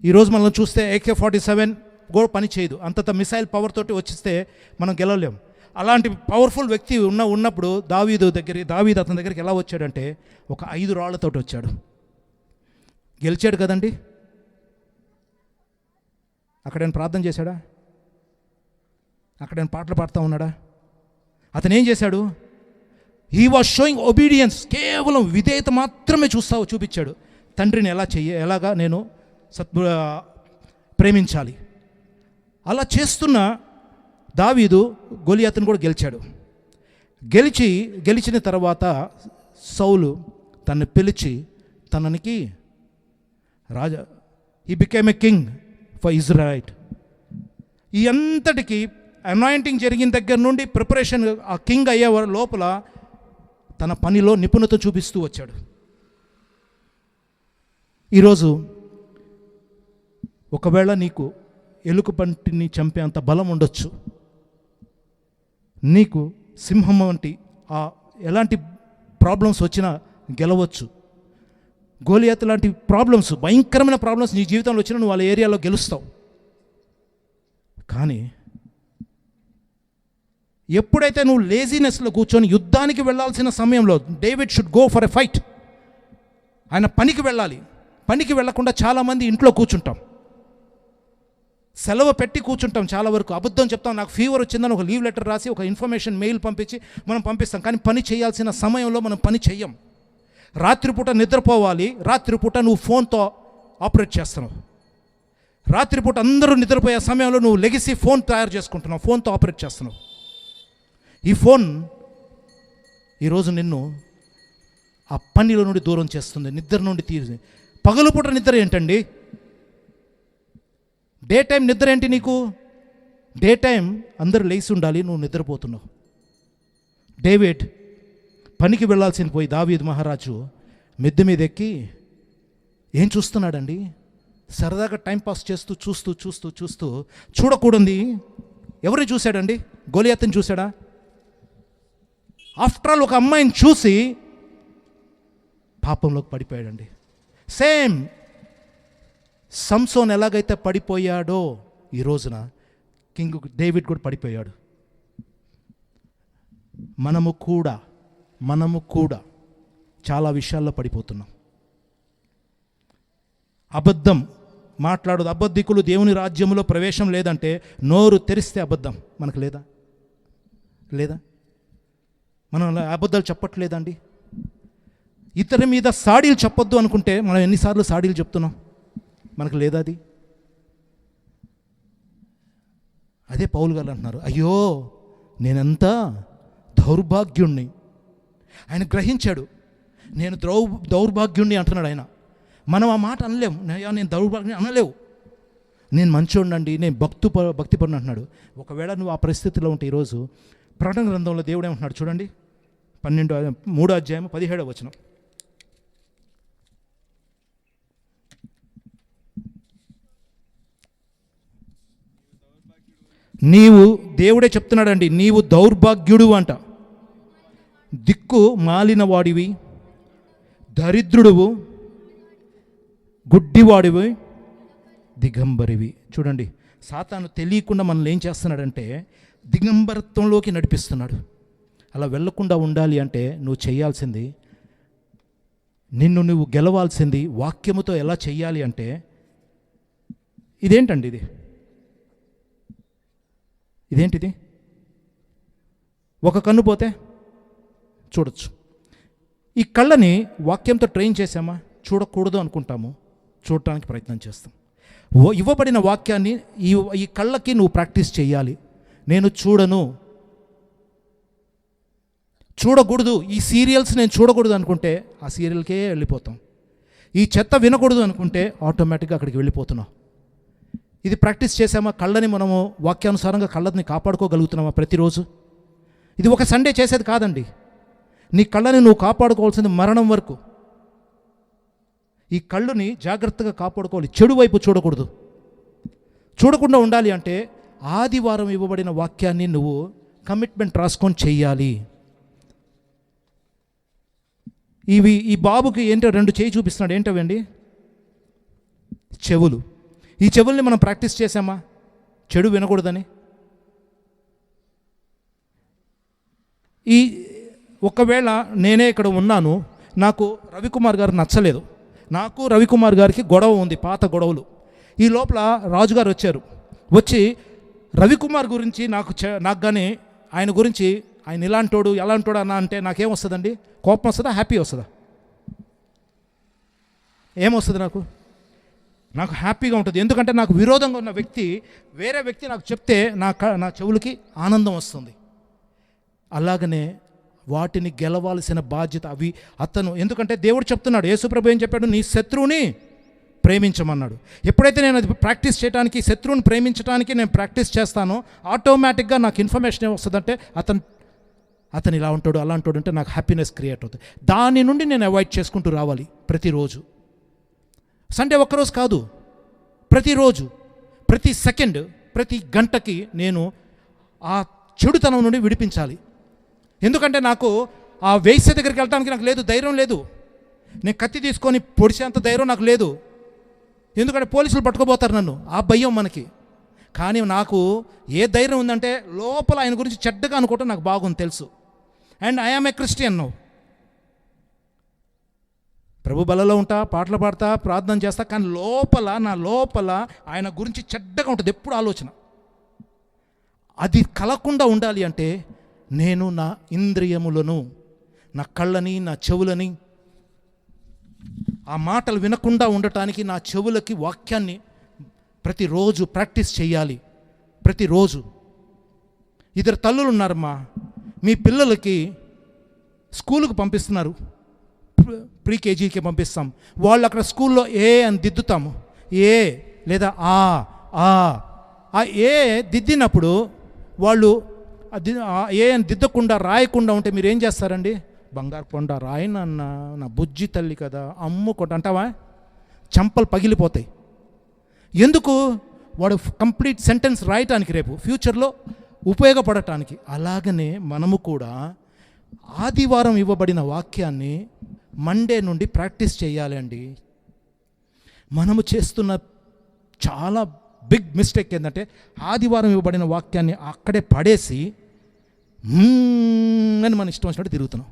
ఈరోజు మనం చూస్తే AK-47 కూడా పని చేయదు, అంత మిసైల్ పవర్ తోటి వచ్చిస్తే మనం గెలవలేం. అలాంటి పవర్ఫుల్ వ్యక్తి ఉన్నప్పుడు దావీదు అతని దగ్గరికి ఎలా వచ్చాడంటే ఒక 5 రాళ్లతోటి వచ్చాడు. గెలిచాడు కదండి. అక్కడేం ప్రార్థన చేశాడా? అక్కడేం పాటలు పాడుతూ ఉన్నాడా? అతను ఏం చేశాడు? He was sowing obedience. కేవలం విధేయత మాత్రమే చూపించాడు. తండ్రిని ఎలాగా నేను ప్రేమించాలి. అలా చేస్తున్న దావీదు గొలియాతును కూడా గెలిచాడు. గెలిచిన తర్వాత సౌలు తనని పిలిచి తననికి రాజా, he became a king for Israel. ఈ అంతటికి అనాయింటింగ్ జరిగిన దగ్గర నుండి ప్రిపరేషన్, ఆ కింగ్ అయ్యే లోపల తన పనిలో నిపుణత చూపిస్తూ వచ్చాడు. ఈరోజు ఒకవేళ నీకు ఎలుకబంటిని చంపే అంత బలం ఉండొచ్చు, నీకు సింహం వంటి ఎలాంటి ప్రాబ్లమ్స్ వచ్చినా గెలవచ్చు. గోలియాత్ లాంటి ప్రాబ్లమ్స్, భయంకరమైన ప్రాబ్లమ్స్ నీ జీవితంలో వచ్చినా నువ్వు వాళ్ళ ఏరియాలో గెలుస్తావు. కానీ ఎప్పుడైతే నువ్వు లేజినెస్లో కూర్చొని యుద్ధానికి వెళ్ళాల్సిన సమయంలో, David should go for a fight, ఆయన పనికి వెళ్ళాలి, పనికి వెళ్లకుండా చాలామంది ఇంట్లో కూర్చుంటాం, సెలవు పెట్టి కూర్చుంటాం. చాలా వరకు అబద్ధం చెప్తాం. నాకు ఫీవర్ వచ్చిందని ఒక లీవ్ లెటర్ రాసి ఒక ఇన్ఫర్మేషన్ మెయిల్ పంపించి మనం పంపిస్తాం. కానీ పని చేయాల్సిన సమయంలో మనం పని చెయ్యం. రాత్రిపూట నిద్రపోవాలి, రాత్రిపూట నువ్వు ఫోన్తో ఆపరేట్ చేస్తున్నావు. రాత్రిపూట అందరూ నిద్రపోయే సమయంలో నువ్వు లెగిసి ఫోన్ తయారు చేసుకుంటున్నావు, ఫోన్తో ఆపరేట్ చేస్తున్నావు. ఈ ఫోన్ ఈరోజు నిన్ను ఆ పనిలో నుండి దూరం చేస్తుంది, నిద్ర నుండి తీసి. పగలుపూట నిద్ర ఏంటండి? డే టైం నిద్ర ఏంటి నీకు? డే టైం అందరూ లేచి ఉండాలి, నువ్వు నిద్రపోతున్నావు. డేవిడ్ పనికి వెళ్ళాల్సిన పోయి దావీదు మహారాజు మిద్దె మీద ఎక్కి ఏం చూస్తున్నాడండి? సరదాగా టైంపాస్ చేస్తూ చూస్తూ చూస్తూ చూస్తూ చూడకూడదు ఎవరిని చూశాడండి? గోలియాతుని చూశాడా? ఆఫ్టర్ ఆల్ ఒక అమ్మాయిని చూసి పాపంలోకి పడిపోయాడండి. సేమ్ సంసోన్ ఎలాగైతే పడిపోయాడో ఈ రోజున కింగ్ డేవిడ్ కూడా పడిపోయాడు. మనము కూడా చాలా విషయాల్లో పడిపోతున్నాం. అబద్ధం మాట్లాడదు. అబద్ధికులు దేవుని రాజ్యంలో ప్రవేశం లేదంటే నోరు తెరిస్తే అబద్ధం. మనకు లేదా? మనం అబద్ధాలు చెప్పట్లేదండి. ఇతరి మీద సాడీలు చెప్పొద్దు అనుకుంటే మనం ఎన్నిసార్లు సాడీలు చెప్తున్నాం? మనకు లేదా అది? అదే పౌలు గారు అంటున్నారు, అయ్యో నేనెంత దౌర్భాగ్యుణ్ణి. ఆయన గ్రహించాడు, నేను దౌర్భాగ్యుణ్ణి అంటున్నాడు ఆయన. మనం ఆ మాట అనలేము. నేను దౌర్భాగ్యం అనలేవు. నేను మంచోడినండి, నేను భక్తిపరుని అంటున్నాడు. ఒకవేళ నువ్వు ఆ పరిస్థితిలో ఉంటే ఈరోజు ప్రకటన గ్రంథంలో దేవుడు ఏమంటున్నాడు చూడండి, 3వ అధ్యాయం 17వ వచనం. నీవు, దేవుడే చెప్తున్నాడండి, నీవు దౌర్భాగ్యుడు అంట, దిక్కు మాలిన వాడివి, దరిద్రుడువు, గుడ్డివాడివి, దిగంబరివి. చూడండి, సాతాను తెలియకుండా మనల్ని ఏం చేస్తున్నాడంటే దిగంబరత్వంలోకి నడిపిస్తున్నాడు. అలా వెళ్లకుండా ఉండాలి అంటే నువ్వు చేయాల్సింది, నిన్ను నువ్వు గెలవాల్సింది వాక్యముతో ఎలా చెయ్యాలి అంటే, ఇదేంటండి ఇదేంటిది? ఒక కన్ను పోతే చూడొచ్చు. ఈ కళ్ళని వాక్యంతో ట్రైన్ చేసామా? చూడకూడదు అనుకుంటాము, చూడటానికి ప్రయత్నం చేస్తాం. ఇవ్వబడిన వాక్యాన్ని ఈ కళ్ళకి నువ్వు ప్రాక్టీస్ చేయాలి. నేను చూడకూడదు, ఈ సీరియల్స్ నేను చూడకూడదు అనుకుంటే ఆ సీరియల్కే వెళ్ళిపోతాం. ఈ చెత్త వినకూడదు అనుకుంటే ఆటోమేటిక్గా అక్కడికి వెళ్ళిపోతున్నాం. ఇది ప్రాక్టీస్ చేసామా? కళ్ళని మనము వాక్యానుసారంగా కళ్ళని కాపాడుకోగలుగుతున్నామా ప్రతిరోజు? ఇది ఒక సండే చేసేది కాదండి. నీ కళ్ళని నువ్వు కాపాడుకోవాల్సింది మరణం వరకు. ఈ కళ్ళుని జాగ్రత్తగా కాపాడుకోవాలి, చెడు వైపు చూడకూడదు. చూడకుండా ఉండాలి అంటే ఆదివారం ఇవ్వబడిన వాక్యాన్ని నువ్వు కమిట్మెంట్ రాసుకొని చెయ్యాలి. ఈ బాబుకి ఏంటో 2 చేయి చూపిస్తున్నాడు. ఏంటవండి? చెవులు. ఈ చెవుల్ని మనం ప్రాక్టీస్ చేసామా చెడు వినకూడదని? ఒకవేళ నేనే ఇక్కడ ఉన్నాను, నాకు రవికుమార్ గారు నచ్చలేదు, నాకు రవికుమార్ గారికి గొడవ ఉంది, పాత గొడవలు. ఈ లోపల రాజుగారు వచ్చి రవికుమార్ గురించి నాకు కానీ ఆయన గురించి, ఆయన ఇలాంటోడు ఎలాంటోడు అన్న అంటే నాకేం వస్తుందండి? కోపం వస్తుందా? హ్యాపీ వస్తుందా? ఏమొస్తుంది? నాకు హ్యాపీగా ఉంటుంది. ఎందుకంటే నాకు విరోధంగా ఉన్న వ్యక్తి, వేరే వ్యక్తి నాకు చెప్తే నా చెవులకి ఆనందం వస్తుంది. అలాగనే వాటిని గెలవాల్సిన బాధ్యత అతను. ఎందుకంటే దేవుడు చెప్తున్నాడు, యేసుప్రభు ఏం చెప్పాడు? నీ శత్రువుని ప్రేమించమన్నాడు. ఎప్పుడైతే నేను అది ప్రాక్టీస్ చేయడానికి, శత్రువుని ప్రేమించడానికి నేను ప్రాక్టీస్ చేస్తానో ఆటోమేటిక్గా నాకు ఇన్ఫర్మేషన్ ఏమొస్తుందంటే అతను ఇలా ఉంటాడు అలా ఉంటాడు అంటే నాకు హ్యాపీనెస్ క్రియేట్ అవుతుంది. దాని నుండి నేను అవాయిడ్ చేసుకుంటూ రావాలి ప్రతిరోజు. సండే ఒక్కరోజు కాదు, ప్రతిరోజు, ప్రతి సెకండ్, ప్రతి గంటకి నేను ఆ చెడుతనం నుండి విడిపించాలి. ఎందుకంటే నాకు ఆ వేశ్య దగ్గరికి వెళ్ళడానికి నాకు ధైర్యం లేదు. నేను కత్తి తీసుకొని పొడిచేంత ధైర్యం నాకు లేదు. ఎందుకంటే పోలీసులు పట్టుకోబోతారు నన్ను, ఆ భయం మనకి. కానీ నాకు ఏ ధైర్యం ఉందంటే లోపల ఆయన గురించి చెడ్డగా అనుకోవటం నాకు బాగుంది తెలుసు. And I am a Christian now. ప్రభు బలలో ఉంటా, పాటలు పాడతా, ప్రార్థన చేస్తా, కానీ నా లోపల ఆయన గురించి చెడ్డగా ఉంటుంది ఎప్పుడు ఆలోచన. అది కలగకుండా ఉండాలి అంటే నేను నా ఇంద్రియములను, నా కళ్ళని, నా చెవులని, ఆ మాటలు వినకుండా ఉండటానికి నా చెవులకి వాక్యాన్ని ప్రతిరోజు ప్రాక్టీస్ చేయాలి. ప్రతిరోజు. ఇద్దరు తల్లులు ఉన్నారమ్మా, మీ పిల్లలకి స్కూలుకు పంపిస్తున్నారు, ప్రీ కేజీకి పంపిస్తాం. వాళ్ళు అక్కడ స్కూల్లో ఏ అని దిద్దుతాము, ఏ లేదా ఆ ఏ దిద్దినప్పుడు వాళ్ళు ఏ అని దిద్దకుండా రాయకుండా ఉంటే మీరు ఏం చేస్తారండి? బంగారు కొండ రాయనన్న, నా బుజ్జి తల్లి కదా, అమ్ము కొండ అంటావా? చంపలు పగిలిపోతాయి. ఎందుకు? వాడు కంప్లీట్ సెంటెన్స్ రాయటానికి, రేపు ఫ్యూచర్లో ఉపయోగపడటానికి. అలాగనే మనము కూడా ఆదివారం ఇవ్వబడిన వాక్యాన్ని మండే నుండి ప్రాక్టీస్ చేయాలి అండి. మనము చేస్తున్న చాలా బిగ్ మిస్టేక్ ఏంటంటే ఆదివారం ఇవ్వబడిన వాక్యాన్ని అక్కడే పడేసి అని మన ఇష్టం వచ్చినట్టు తిరుగుతున్నాం.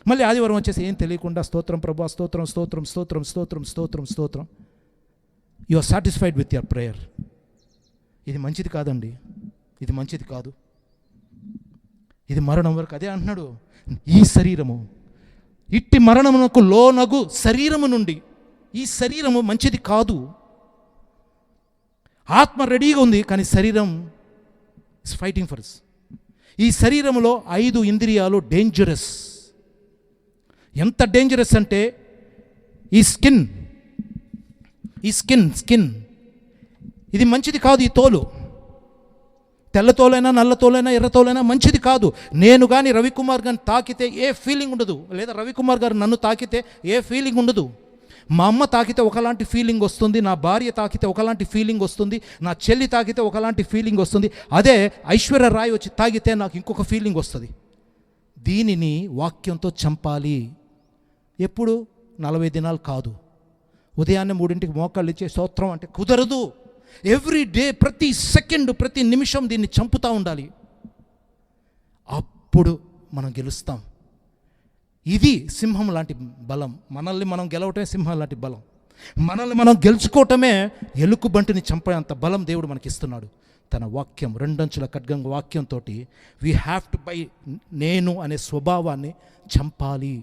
మళ్ళీ ఆదివారం వచ్చేసి ఏం తెలియకుండా స్తోత్రం ప్రభా, స్తోత్రం స్తోత్రం స్తోత్రం స్తోత్రం స్తోత్రం స్తోత్రం. You are satisfied with your prayer. ఇది మంచిది కాదండి, ఇది మంచిది కాదు. ఇది మరణం వరకు. అదే అంటున్నాడు, ఈ శరీరము ఇట్టి మరణమునకు లోనగు శరీరము నుండి, ఈ శరీరము మంచిది కాదు. ఆత్మ రెడీగా ఉంది, కానీ శరీరం ఇస్ ఫైటింగ్ ఫర్ us. ఈ శరీరంలో 5 ఇంద్రియాలు డేంజరస్. ఎంత డేంజరస్ అంటే ఈ స్కిన్ ఇది మంచిది కాదు. ఈ తోలు, తెల్ల తోలైనా, నల్ల తోలైనా, ఎర్ర తోలైనా మంచిది కాదు. నేను కానీ రవికుమార్ గారిని తాకితే ఏ ఫీలింగ్ ఉండదు, లేదా రవికుమార్ గారు నన్ను తాకితే ఏ ఫీలింగ్ ఉండదు. మా అమ్మ తాకితే ఒకలాంటి ఫీలింగ్ వస్తుంది, నా భార్య తాకితే ఒకలాంటి ఫీలింగ్ వస్తుంది, నా చెల్లి తాకితే ఒకలాంటి ఫీలింగ్ వస్తుంది. అదే ఐశ్వర్య రాయ్ వచ్చి తాగితే నాకు ఇంకొక ఫీలింగ్ వస్తుంది. దీనిని వాక్యంతో చంపాలి. ఎప్పుడు? 40 దినాలు కాదు. ఉదయాన్నే 3ంటికి మోకాళ్ళు ఇచ్చే స్తోత్రం అంటే కుదరదు. ఎవ్రీ డే, ప్రతి సెకండ్, ప్రతి నిమిషం దీన్ని చంపుతూ ఉండాలి. అప్పుడు మనం గెలుస్తాం. ఇది సింహం లాంటి బలం. మనల్ని మనం గెలవటమే సింహం లాంటి బలం. మనల్ని మనం గెలుచుకోవటమే ఎలుకబంటిని చంపేంత బలం దేవుడు మనకిస్తున్నాడు. తన వాక్యం, 2 అంచుల ఖడ్గం వాక్యంతో వీ హ్యావ్ టు బై నేను అనే స్వభావాన్ని చంపాలి.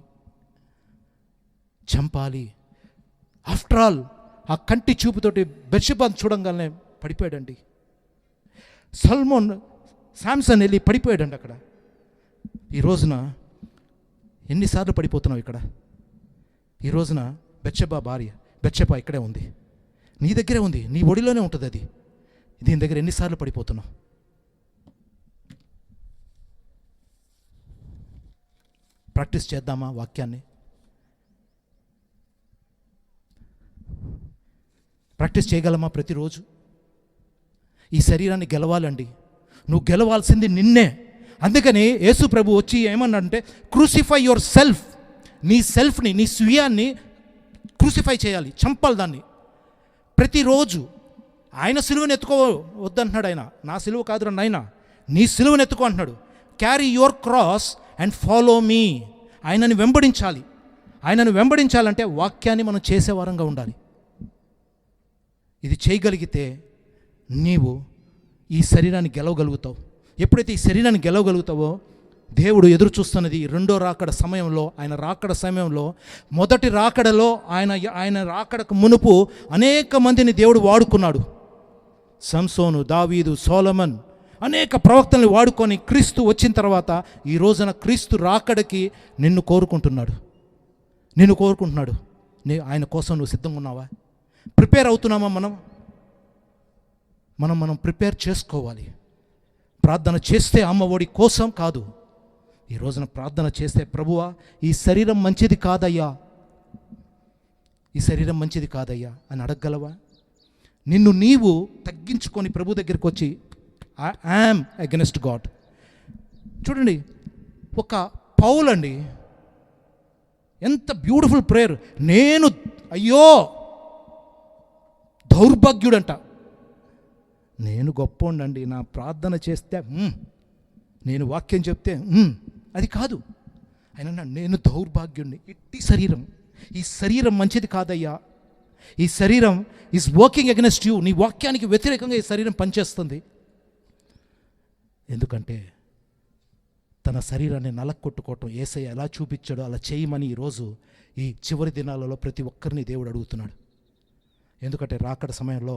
ఆఫ్టర్ ఆల్ ఆ కంటి చూపుతోటి బెత్షెబాను చూడంగానే పడిపోయాడండి. శాంసన్ వెళ్ళి పడిపోయాడండి అక్కడ. ఈ రోజున ఎన్నిసార్లు పడిపోతున్నావు ఇక్కడ? ఈ రోజున బెత్షెబా భార్య, బెత్షెబా ఇక్కడే ఉంది, నీ దగ్గరే ఉంది, నీ ఒడిలోనే ఉంటుంది. అది దీని దగ్గర ఎన్నిసార్లు పడిపోతున్నావు? ప్రాక్టీస్ చేద్దామా వాక్యాన్ని? ప్రాక్టీస్ చేయగలమా ప్రతిరోజు? ఈ శరీరాన్ని గెలవాలండి. నువ్వు గెలవాల్సింది నిన్నే. అందుకని యేసు ప్రభు వచ్చి ఏమన్నాడంటే, క్రూసిఫై యువర్ సెల్ఫ్. నీ సెల్ఫ్ని, నీ స్వీయాన్ని క్రూసిఫై చేయాలి, చంపాలి దాన్ని ప్రతిరోజు. ఆయన సిలువను ఎత్తుకో వద్దంటున్నాడు ఆయన. నా సిలువ కాదురా నాయన, నీ సిలువను ఎత్తుకో అంటున్నాడు. Carry your cross and follow me. ఆయనని వెంబడించాలి. ఆయనను వెంబడించాలంటే వాక్యాన్ని మనం చేసేవారంగా ఉండాలి. ఇది చేయగలిగితే నీవు ఈ శరీరాన్ని గెలవగలుగుతావు. ఎప్పుడైతే ఈ శరీరాన్ని గెలవగలుగుతావో, దేవుడు ఎదురు చూస్తున్నది 2వ రాకడ సమయంలో, ఆయన రాకడ సమయంలో, మొదటి రాకడలో ఆయన రాకడకు మునుపు అనేక మందిని దేవుడు వాడుకున్నాడు. సంసోను, దావీదు, సోలమన్, అనేక ప్రవక్తల్ని వాడుకొని క్రీస్తు వచ్చిన తర్వాత ఈ రోజున క్రీస్తు రాకడకి నిన్ను కోరుకుంటున్నాడు. ఆయన కోసం నువ్వు సిద్ధంగా ఉన్నావా? ప్రిపేర్ అవుతున్నామా? మనం ప్రిపేర్ చేసుకోవాలి. ప్రార్థన చేస్తే అమ్మ ఒడి కోసం కాదు. ఈ రోజున ప్రార్థన చేస్తే, ప్రభువా ఈ శరీరం మంచిది కాదయ్యా, ఈ శరీరం మంచిది కాదయ్యా అని అడగగలవా? నిన్ను నీవు తగ్గించుకొని ప్రభు దగ్గరికి వచ్చి, ఐ యామ్ అగెన్స్ట్ గాడ్. చూడండి, ఒక పౌలండి, ఎంత బ్యూటిఫుల్ ప్రేయర్. అయ్యో దౌర్భాగ్యుడంట. నేను గొప్పోండండి, నా ప్రార్థన చేస్తే, నేను వాక్యం చెప్తే, అది కాదు. ఆయన నేను దౌర్భాగ్యుడిని, ఇట్టి శరీరం, ఈ శరీరం మంచిది కాదయ్యా, ఈ శరీరం ఈజ్ వర్కింగ్ అగెన్స్ట్ యూ, నీ వాక్యానికి వ్యతిరేకంగా ఈ శరీరం పనిచేస్తుంది. ఎందుకంటే తన శరీరాన్ని నలక్కొట్టుకోవటం యేసయ్య ఎలా చూపించాడో అలా చేయమని ఈరోజు ఈ చివరి దినాలలో ప్రతి ఒక్కరిని దేవుడు అడుగుతున్నాడు. ఎందుకంటే రాకడ సమయంలో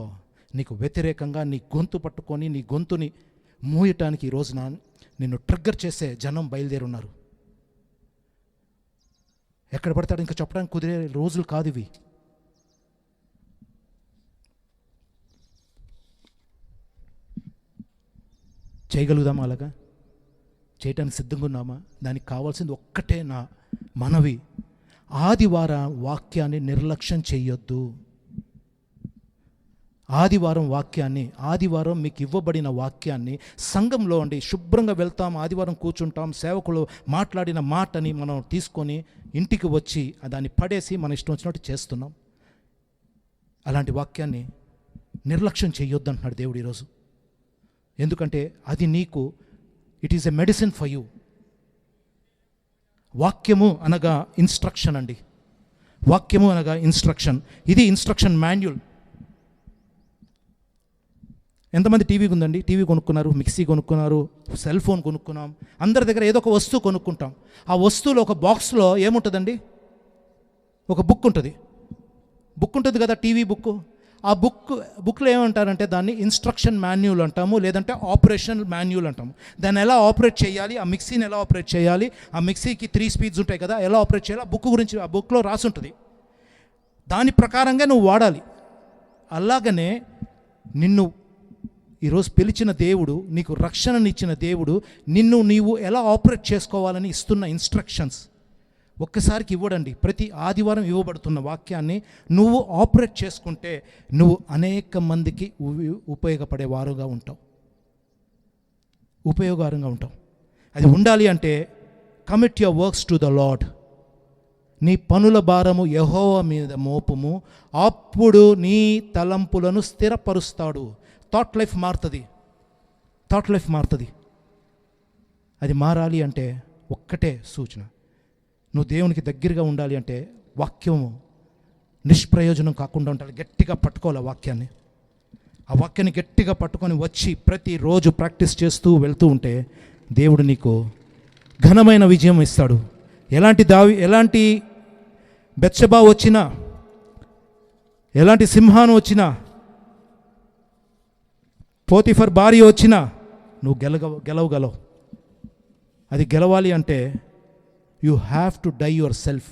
నీకు వ్యతిరేకంగా నీ గొంతు పట్టుకొని నీ గొంతుని మూయటానికి ఈ రోజున నిన్ను ట్రిగ్గర్ చేసే జనం బయలుదేరున్నారు. ఎక్కడ పడతాడు ఇంకా చెప్పడానికి కుదిరే రోజులు కాదు ఇవి. చేయగలుగుదామా? అలాగా చేయటానికి సిద్ధంగా ఉన్నామా? దానికి కావాల్సింది ఒక్కటే నా మనవి, ఆదివారం వాక్యాన్ని నిర్లక్ష్యం చెయ్యొద్దు. ఆదివారం మీకు ఇవ్వబడిన వాక్యాన్ని సంఘంలో అండి శుభ్రంగా వెళ్తాం, ఆదివారం కూర్చుంటాం, సేవకులు మాట్లాడిన మాటని మనం తీసుకొని ఇంటికి వచ్చి దాన్ని పడేసి మన ఇష్టం వచ్చినట్టు చేస్తున్నాం. అలాంటి వాక్యాన్ని నిర్లక్ష్యం చేయొద్దు అంటున్నాడు దేవుడు ఈరోజు. ఎందుకంటే అది నీకు it is a medicine for you. వాక్యము అనగా ఇన్స్ట్రక్షన్ అండి. వాక్యము అనగా ఇన్స్ట్రక్షన్. ఇది ఇన్స్ట్రక్షన్ మాన్యువల్. ఎంతమంది టీవీ ఉందండి? టీవీ కొనుక్కున్నారు, మిక్సీ కొనుక్కున్నారు, సెల్ ఫోన్ కొనుక్కున్నాం. అందరి దగ్గర ఏదో ఒక వస్తువు కొనుక్కుంటాం. ఆ వస్తువులో ఒక బాక్స్లో ఏముంటుందండి? ఒక బుక్ ఉంటుంది కదా, టీవీ బుక్. ఆ బుక్లో ఏమంటారంటే దాన్ని ఇన్స్ట్రక్షన్ మాన్యువల్ అంటాము, లేదంటే ఆపరేషన్ మాన్యువల్ అంటాము. దాన్ని ఎలా ఆపరేట్ చేయాలి, ఆ మిక్సీని ఎలా ఆపరేట్ చేయాలి, ఆ మిక్సీకి 3 స్పీడ్స్ ఉంటాయి కదా, ఎలా ఆపరేట్ చేయాలి, ఆ బుక్ గురించి ఆ బుక్లో రాసి ఉంటుంది. దాని ప్రకారంగా నువ్వు వాడాలి. అలాగనే నిన్ను ఈరోజు పిలిచిన దేవుడు, నీకు రక్షణనిచ్చిన దేవుడు నీవు ఎలా ఆపరేట్ చేసుకోవాలని ఇస్తున్న ఇన్స్ట్రక్షన్స్ ఒక్కసారికి ఇవ్వడండి. ప్రతి ఆదివారం ఇవ్వబడుతున్న వాక్యాన్ని నువ్వు ఆపరేట్ చేసుకుంటే నువ్వు అనేక మందికి ఉపయోగపడేవారుగా ఉంటావు, ఉపయోగకరంగా ఉంటావు. అది ఉండాలి అంటే commit your works to the lord. నీ పనుల భారము యెహోవా మీద మోపము, అప్పుడు నీ తలంపులను స్థిరపరుస్తాడు. థాట్ లైఫ్ మారుతుంది. అది మారాలి అంటే ఒక్కటే సూచన, నువ్వు దేవునికి దగ్గరగా ఉండాలి అంటే వాక్యము నిష్ప్రయోజనం కాకుండా ఉండాలి. గట్టిగా పట్టుకోవాలి ఆ వాక్యాన్ని గట్టిగా పట్టుకొని వచ్చి ప్రతిరోజు ప్రాక్టీస్ చేస్తూ వెళ్తూ ఉంటే దేవుడు నీకు ఘనమైన విజయం ఇస్తాడు. ఎలాంటి బెత్షెబా వచ్చినా, ఎలాంటి సింహాను వచ్చినా, పోతిఫర్ భార్య వచ్చినా నువ్వు గెలవగలవు. అది గెలవాలి అంటే you have to die yourself.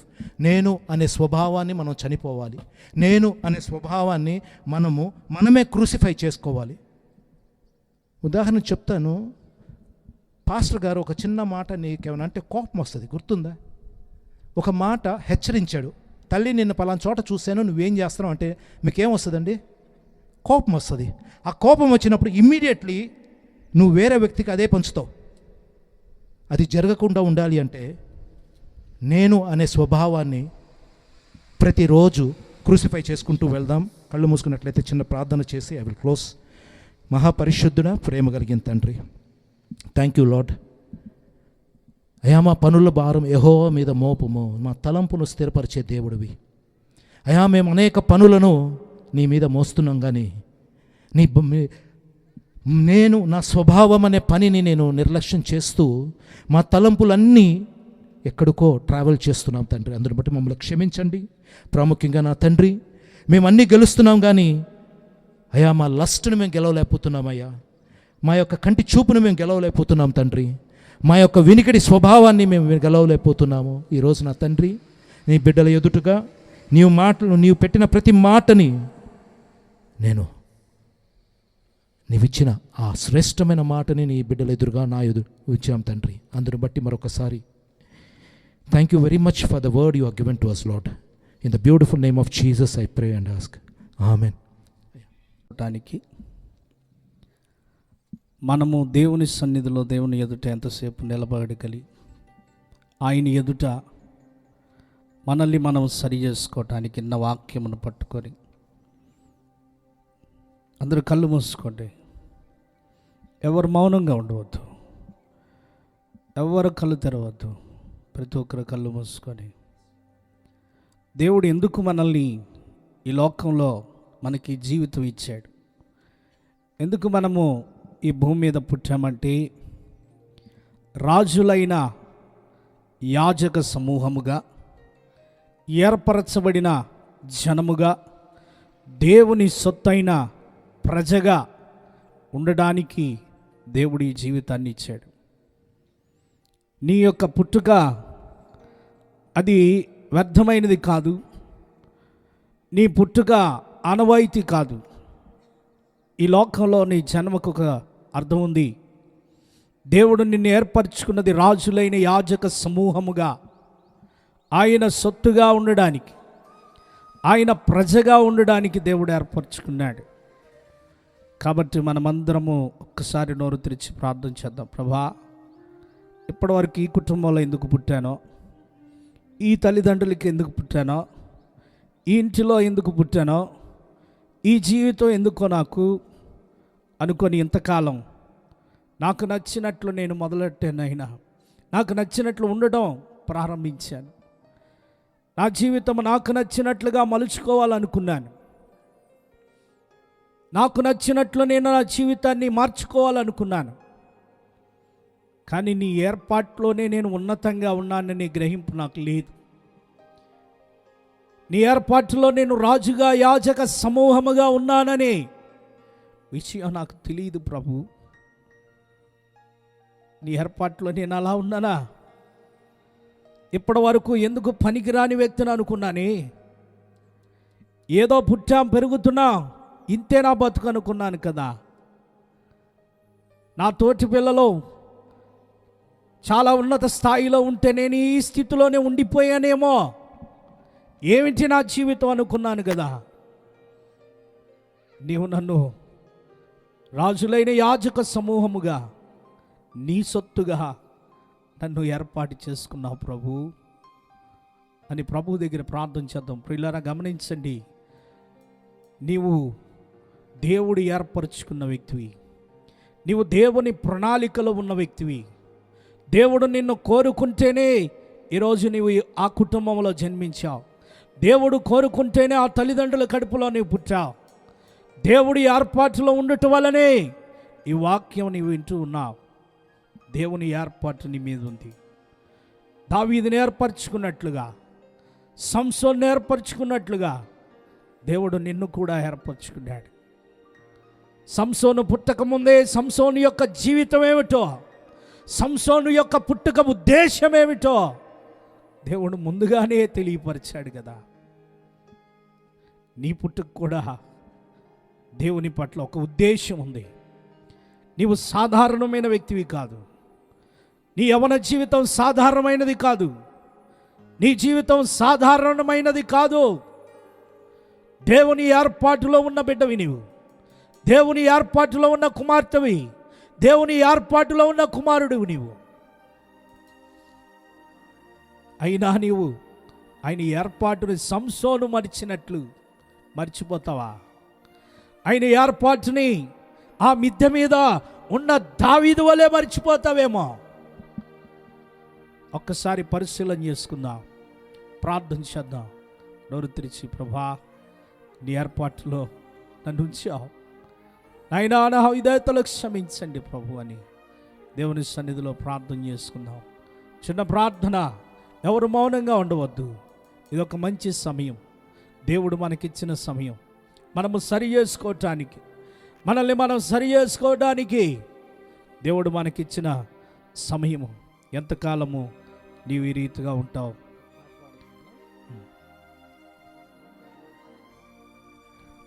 నేను అనే స్వభావాన్ని మనం చనిపోవాలి. నేను అనే స్వభావాన్ని మనమే క్రూసిఫై చేసుకోవాలి. ఉదాహరణ చెప్తాను. పాస్టర్ గారు ఒక చిన్న మాట నీకేమైనా అంటే కోపం వస్తుంది, గుర్తుందా? ఒక మాట హెచ్చరించాడు, తల్లి నిన్ను పలానా చోట చూశాను, నువ్వేం చేస్తున్నావు అంటే మీకేం వస్తుందండి? కోపం వస్తుంది. ఆ కోపం వచ్చినప్పుడు ఇమ్మీడియట్లీ నువ్వు వేరే వ్యక్తికి అదే పంచుతావు. అది జరగకుండా ఉండాలి అంటే నేను అనే స్వభావాన్ని ప్రతిరోజు క్రూసిఫై చేసుకుంటూ వెళ్దాం. కళ్ళు మూసుకున్నట్లయితే చిన్న ప్రార్థన చేసి ఐ విల్ క్లోజ్. మహాపరిశుద్ధుడ, ప్రేమ కలిగిన తండ్రి, థ్యాంక్ యూ లార్డ్. అయా, మా పనుల భారం యెహోవా మీద మోపము, మా తలంపును స్థిరపరిచే దేవుడివి. అయా, మేము అనేక పనులను నీ మీద మోస్తున్నాం, కానీ నేను నా స్వభావం అనే పనిని నేను నిర్లక్ష్యం చేస్తూ మా తలంపులన్నీ ఎక్కడికో ట్రావెల్ చేస్తున్నాం తండ్రి. అందుని బట్టి మమ్మల్ని క్షమించండి. ప్రాముఖ్యంగా నా తండ్రి, మేము అన్నీ గెలుస్తున్నాం, కానీ అయ్యా మా లస్ట్ని మేము గెలవలేకపోతున్నాం. అయ్యా, మా యొక్క కంటి చూపును మేము గెలవలేకపోతున్నాం తండ్రి. మా యొక్క వినికిడి స్వభావాన్ని మేము గెలవలేకపోతున్నాము. ఈరోజు నా తండ్రి, నీ బిడ్డల ఎదుటగా నీవు పెట్టిన ప్రతి మాటని నీవిచ్చిన ఆ శ్రేష్టమైన మాటని నీ బిడ్డల ఎదురుగా నా ఇచ్చాం తండ్రి. అందుని బట్టి మరొకసారి thank you very much for the word you are given to us Lord. In the beautiful name of Jesus I pray and ask, amen. మనము దేవుని సన్నిధిలో, దేవుని ఎదుట ఎంతసేపు నిలబడగలి, ఆయన ఎదుట మనల్ని మనం సరి చేసుకోవటానికి ఇన్న వాక్యమును పట్టుకొని అందరూ కళ్ళు మూసుకోండి. ఎవరు మౌనంగా ఉండవద్దు, ఎవరు కళ్ళు తెరవద్దు. ప్రతి ఒక్కరు కళ్ళు మూసుకొని దేవుడు ఎందుకు మనల్ని ఈ లోకంలో మనకి జీవితం ఇచ్చాడు, ఎందుకు మనము ఈ భూమి మీద పుట్టామంటే రాజులైన యాజక సమూహముగా, ఏర్పరచబడిన జనముగా, దేవుని సొత్తైన ప్రజగా ఉండడానికి దేవుడు ఈ జీవితాన్ని ఇచ్చాడు. నీ యొక్క పుట్టుక అది వ్యర్థమైనది కాదు, నీ పుట్టుక ఆనవాయితీ కాదు. ఈ లోకంలో నీ జన్మకు ఒక అర్థం ఉంది. దేవుడు నిన్ను ఏర్పరచుకున్నది రాజులైన యాజక సమూహముగా, ఆయన సొత్తుగా ఉండడానికి, ఆయన ప్రజగా ఉండడానికి దేవుడు ఏర్పరచుకున్నాడు. కాబట్టి మనమందరము ఒక్కసారి నోరు తెరిచి ప్రార్థన చేద్దాం. ప్రభా, ఇప్పటివరకు ఈ కుటుంబంలో ఎందుకు పుట్టానో, ఈ తల్లిదండ్రులకి ఎందుకు పుట్టానో, ఈ ఇంటిలో ఎందుకు పుట్టానో, ఈ జీవితం ఎందుకో నాకు అనుకొని ఇంతకాలం నాకు నచ్చినట్లు నేను మొదలెట్టానైనా, నాకు నచ్చినట్లు ఉండడం ప్రారంభించాను. నా జీవితం నాకు నచ్చినట్లుగా మలుచుకోవాలనుకున్నాను. నాకు నచ్చినట్లు నేను నా జీవితాన్ని మార్చుకోవాలనుకున్నాను. కానీ నీ ఏర్పాటులోనే నేను ఉన్నతంగా ఉన్నాననే గ్రహింపు నాకు లేదు. నీ ఏర్పాటులో నేను రాజుగా, యాజక సమూహముగా ఉన్నాననే విషయం నాకు తెలియదు ప్రభు. నీ ఏర్పాటులో నేను అలా ఉన్నానా? ఇప్పటి వరకు ఎందుకు పనికిరాని వ్యక్తిని అనుకున్నానే, ఏదో పుట్టాం పెరుగుతున్నా ఇంతే నా బతుకు అనుకున్నాను కదా. నా తోటి పిల్లలు చాలా ఉన్నత స్థాయిలో ఉంటే నేను ఈ స్థితిలోనే ఉండిపోయానేమో, ఏమిటి నా జీవితం అనుకున్నాను కదా. నీవు నన్ను రాజులైన యాజక సమూహముగా, నీ సొత్తుగా నన్ను ఏర్పాటు చేసుకున్నావు ప్రభు అని ప్రభు దగ్గర ప్రార్థన చేద్దాం. ప్రియులారా, గమనించండి, నీవు దేవుడు ఏర్పరచుకున్న వ్యక్తివి, నీవు దేవుని ప్రణాళికలో ఉన్న వ్యక్తివి. దేవుడు నిన్ను కోరుకుంటేనే ఈరోజు నీవు ఆ కుటుంబంలో జన్మించావు. దేవుడు కోరుకుంటేనే ఆ తల్లిదండ్రుల కడుపులో నీవు పుట్టావు. దేవుడి ఏర్పాటులో ఉండటం వల్లనే ఈ వాక్యం నీవు వింటూ ఉన్నావు. దేవుని ఏర్పాటు నీ మీద ఉంది. దావీదుని ఏర్పరచుకున్నట్లుగా, సంసోన్ని ఏర్పరచుకున్నట్లుగా దేవుడు నిన్ను కూడా ఏర్పరచుకున్నాడు. సంసోను పుట్టకముందే సంసోను యొక్క జీవితం ఏమిటో, సంసోను యొక్క పుట్టుక ఉద్దేశం ఏమిటో దేవుడు ముందుగానే తెలియపరిచాడు కదా. నీ పుట్టుక కూడా దేవుని పట్ల ఒక ఉద్దేశం ఉంది. నీవు సాధారణమైన వ్యక్తివి కాదు. నీ యవ్వన జీవితం సాధారణమైనది కాదు. నీ జీవితం సాధారణమైనది కాదు. దేవుని ఏర్పాటులో ఉన్న బిడ్డవి నీవు. దేవుని ఏర్పాటులో ఉన్న కుమార్తెవి. దేవుని ఏర్పాటులో ఉన్న కుమారుడివి నీవు. అయినా నీవు ఆయన ఏర్పాటుని సంసోను మరిచినట్లు మర్చిపోతావా? ఆయన ఏర్పాటుని ఆ మిద్దె మీద ఉన్న దావీదు వలె మర్చిపోతావేమో. ఒక్కసారి పరిశీలన చేసుకుందాం, ప్రార్థన చేద్దాం. నోరు తెరిచి, ప్రభా, నీ ఏర్పాటులో నన్ను ఉంచావు నాయనా, నా విధేయతలు క్షమించండి ప్రభు అని దేవుని సన్నిధిలో ప్రార్థన చేసుకుందాం. చిన్న ప్రార్థన, ఎవరు మౌనంగా ఉండవద్దు. ఇదొక మంచి సమయం, దేవుడు మనకిచ్చిన సమయం. మనము సరి చేసుకోవటానికి, మనల్ని మనం సరి చేసుకోవడానికి దేవుడు మనకిచ్చిన సమయము. ఎంతకాలము నీవు ఈ రీతిగా ఉంటావు?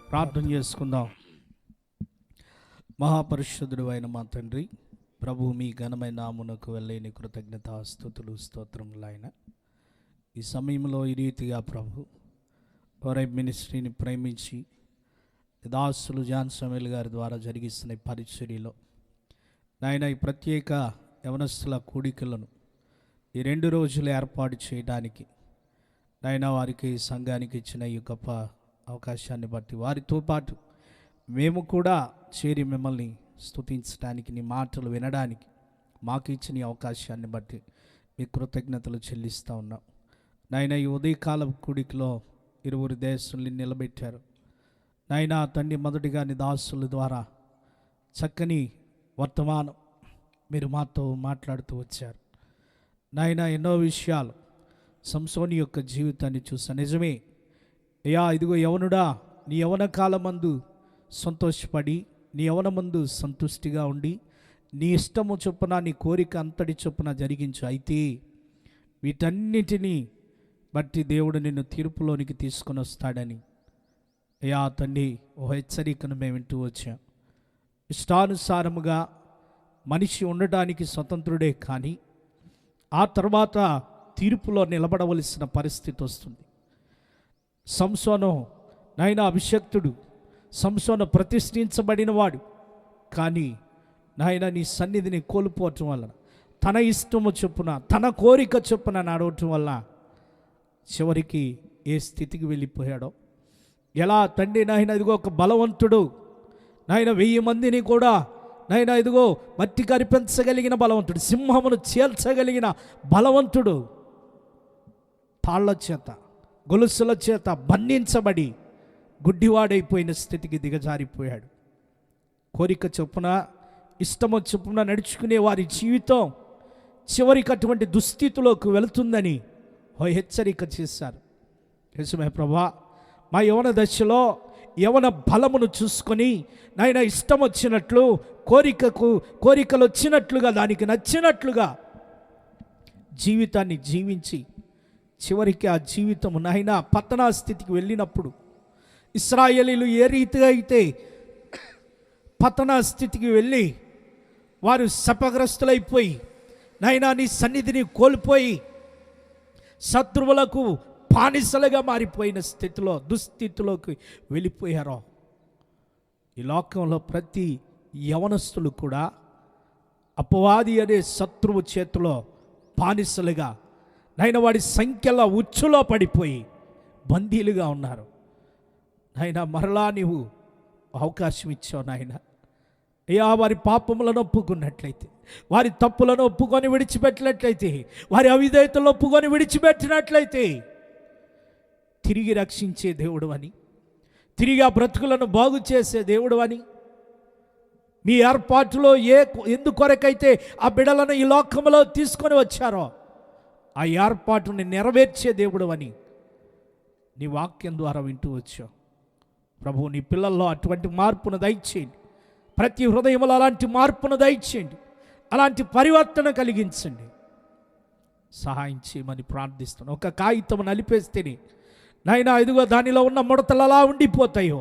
ప్రార్థన చేసుకుందాం. మహాపరిశుద్ధుడు అయిన మా తండ్రి, ప్రభు మీ ఘనమైన నామమునకు వెళ్ళేని కృతజ్ఞత స్తుతులు స్తోత్రములు. ఆయన ఈ సమయంలో ఈ రీతిగా ప్రభు వరైబ్ మినిస్ట్రీని ప్రేమించి దాసులు జాన్ సమీల్ గారి ద్వారా జరిగిస్తున్న ఈ పరిచర్యలో నాయన, ఈ ప్రత్యేక యవనస్తుల కూడికలను ఈ 2 రోజులు ఏర్పాటు చేయడానికి నాయన వారికి సంఘానికి ఇచ్చిన ఈ గొప్ప అవకాశాన్ని బట్టి, వారితో పాటు మేము కూడా చేరి మిమ్మల్ని స్తుతించడానికి, నీ మాటలు వినడానికి మాకు ఇచ్చిన ఈ అవకాశాన్ని బట్టి మీ కృతజ్ఞతలు చెల్లిస్తూ ఉన్నాం. నాయన ఈ ఉదయకాలం కూడికలో ఇరువురు దేశుల్ని నిలబెట్టారు. నాయన తండ్రి, మొదటిగా నీ దాసుల ద్వారా చక్కని వర్తమానం మీరు మాతో మాట్లాడుతూ వచ్చారు. నాయన ఎన్నో విషయాలు సంసోని యొక్క జీవితాన్ని చూసాను. నిజమే అయ్యా, ఇదిగో యవనుడా, నీ యవన కాలమందు సంతోషపడి, నీ యవనమందు సంతుష్టిగా ఉండి, నీ ఇష్టము చొప్పున, నీ కోరిక అంతటి చొప్పున జరిగించు. అయితే వీటన్నిటినీ బట్టి దేవుడు నిన్ను తీర్పులోనికి తీసుకొని వస్తాడని అయ్యా తండ్రి ఓ హెచ్చరికను మేము వింటూ వచ్చాం. ఇష్టానుసారముగా మనిషి ఉండటానికి స్వతంత్రుడే, కానీ ఆ తర్వాత తీర్పులో నిలబడవలసిన పరిస్థితి వస్తుంది. సంసోను నాయన అభిషక్తుడు, సంసోను ప్రతిష్ఠించబడినవాడు, కానీ నాయన నీ సన్నిధిని కోల్పోవటం వలన, తన ఇష్టము చొప్పున, తన కోరిక చొప్పున నడవటం వల్ల చివరికి ఏ స్థితికి వెళ్ళిపోయాడో, ఎలా తండ్రి నాయన ఇదిగో ఒక బలవంతుడు నాయన 1000 మందిని కూడా నాయన ఇదిగో మట్టి కరిపించగలిగిన బలవంతుడు, సింహమును చేల్చగలిగిన బలవంతుడు తాళ్ల చేత, గొలుసుల చేత బంధించబడి గుడ్డివాడైపోయిన స్థితికి దిగజారిపోయాడు. కోరిక చొప్పున, ఇష్టము చొప్పున నడుచుకునే వారి జీవితం చివరికి అటువంటి దుస్థితిలోకి వెళుతుందని ఓ హెచ్చరిక చేశారు. నిజమే ప్రభా, మా యవన దశలో యవన బలమును చూసుకొని నాయన ఇష్టం వచ్చినట్లు, కోరికలు వచ్చినట్లుగా, దానికి నచ్చినట్లుగా జీవితాన్ని జీవించి చివరికి ఆ జీవితము నాయన పతనా స్థితికి వెళ్ళినప్పుడు, ఇశ్రాయేలీలు ఏ రీతిగా అయితే పతనా స్థితికి వెళ్ళి వారు శపగ్రస్తులైపోయి నాయనా నీ సన్నిధిని కోల్పోయి శత్రువులకు బానిసలుగా మారిపోయిన స్థితిలో, దుస్థితిలోకి వెళ్ళిపోయారో, ఈ లోకంలో ప్రతి యవనస్తులు కూడా అపవాది అనే శత్రువు చేతిలో బానిసలుగా నాయన వాడి సంఖ్యల ఉచ్చులో పడిపోయి బందీలుగా ఉన్నారు. నాయన మరలా నీవు అవకాశం ఇచ్చావు నాయన. అయ్యా, వారి పాపములను ఒప్పుకున్నట్లయితే, వారి తప్పులను ఒప్పుకొని విడిచిపెట్టినట్లయితే, వారి అవిధేయతలను ఒప్పుకొని విడిచిపెట్టినట్లయితే తిరిగి రక్షించే దేవుడు అని, తిరిగి ఆ బ్రతుకులను బాగు చేసే దేవుడు అని, మీ ఏర్పాటులో ఎందుకొరకైతే ఆ బిడలను ఈ లోకంలో తీసుకొని వచ్చారో ఆ ఏర్పాటుని నెరవేర్చే దేవుడు అని నీ వాక్యం ద్వారా వింటూ వచ్చావు. ప్రభు, నీ పిల్లల్లో అటువంటి మార్పును దయచేయండి. ప్రతి హృదయంలో అలాంటి మార్పును దయచేయండి. అలాంటి పరివర్తన కలిగించండి. సహాయం చేయమని ప్రార్థిస్తున్నాను. ఒక కాగితం నలిపేస్తేనే నాయనా ఇదిగో దానిలో ఉన్న ముడతలు అలా ఉండిపోతాయో,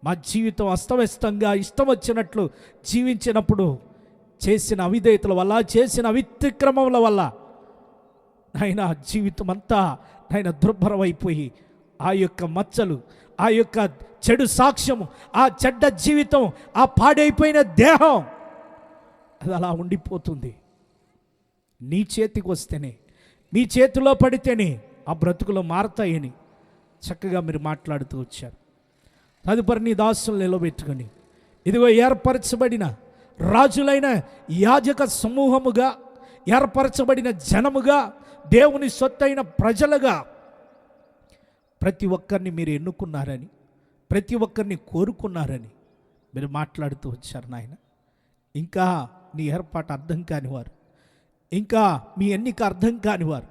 మా జీవితం అస్తవ్యస్తంగా ఇష్టం వచ్చినట్లు జీవించినప్పుడు చేసిన అవిధేయతల వల్ల, చేసిన అవిత్తిక్రమముల వల్ల నాయనా జీవితం అంతా నాయన దుర్భరమైపోయి ఆ యొక్క మచ్చలు, ఆ యొక్క చెడు సాక్ష్యము, ఆ చెడ్డ జీవితం, ఆ పాడైపోయిన దేహం అది అలా ఉండిపోతుంది. నీ చేతికి వస్తేనే, మీ చేతిలో పడితేనే ఆ బ్రతుకులు మారతాయని చక్కగా మీరు మాట్లాడుతూ వచ్చారు. తదుపరి నీ దాసులు నిలబెట్టుకొని ఇదిగో ఏర్పరచబడిన రాజులైన యాజక సమూహముగా, ఏర్పరచబడిన జనముగా, దేవుని సొత్తైన ప్రజలుగా ప్రతి ఒక్కరిని మీరు ఎన్నుకున్నారని, ప్రతి ఒక్కరిని కోరుకున్నారని మీరు మాట్లాడుతూ వచ్చారు నాయన. ఇంకా నీ ఏర్పాటు అర్థం కానివారు, ఇంకా మీ ఎన్నిక అర్థం కానివారు,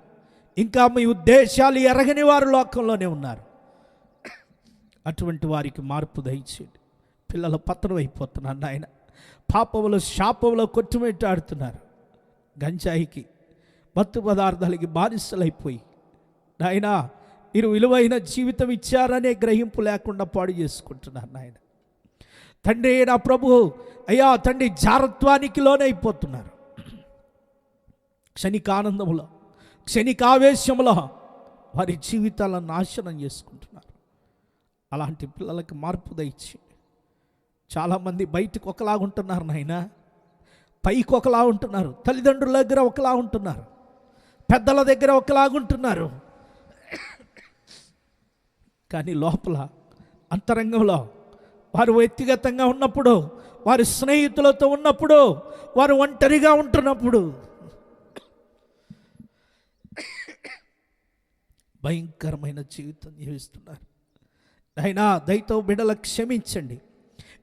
ఇంకా మీ ఉద్దేశాలు ఎరగని వారు లోకంలోనే ఉన్నారు. అటువంటి వారికి మార్పు దయచేయండి. పిల్లలు పతనం అయిపోతున్నారు నాయన, పాపములో శాపములో కొట్టుమిట్టాడుతున్నారు, గంజాయికి, మత్తు పదార్థాలకి బానిసలైపోయి నాయనా మీరు విలువైన జీవితం ఇచ్చారనే గ్రహింపు లేకుండా పాడు చేసుకుంటున్నారు నాయన. తండ్రి నా ప్రభు, అయ్యా తండ్రి జారత్వానికి లోనైపోతున్నారు. క్షణిక ఆనందములో, క్షణిక ఆవేశములో వారి జీవితాలను నాశనం చేసుకుంటున్నారు. అలాంటి పిల్లలకి మార్పు దయచి. చాలామంది బయటకు ఒకలా ఉంటున్నారు నాయన, పైకి ఒకలా ఉంటున్నారు, తల్లిదండ్రుల దగ్గర ఒకలా ఉంటున్నారు, పెద్దల దగ్గర ఒకలాగుంటున్నారు, కానీ లోపల అంతరంగంలో వారు వ్యక్తిగతంగా ఉన్నప్పుడు, వారి స్నేహితులతో ఉన్నప్పుడు, వారు ఒంటరిగా ఉంటున్నప్పుడు భయంకరమైన జీవితం జీవిస్తున్నారు. అయినా దయతో బిడ్డలకు క్షమించండి,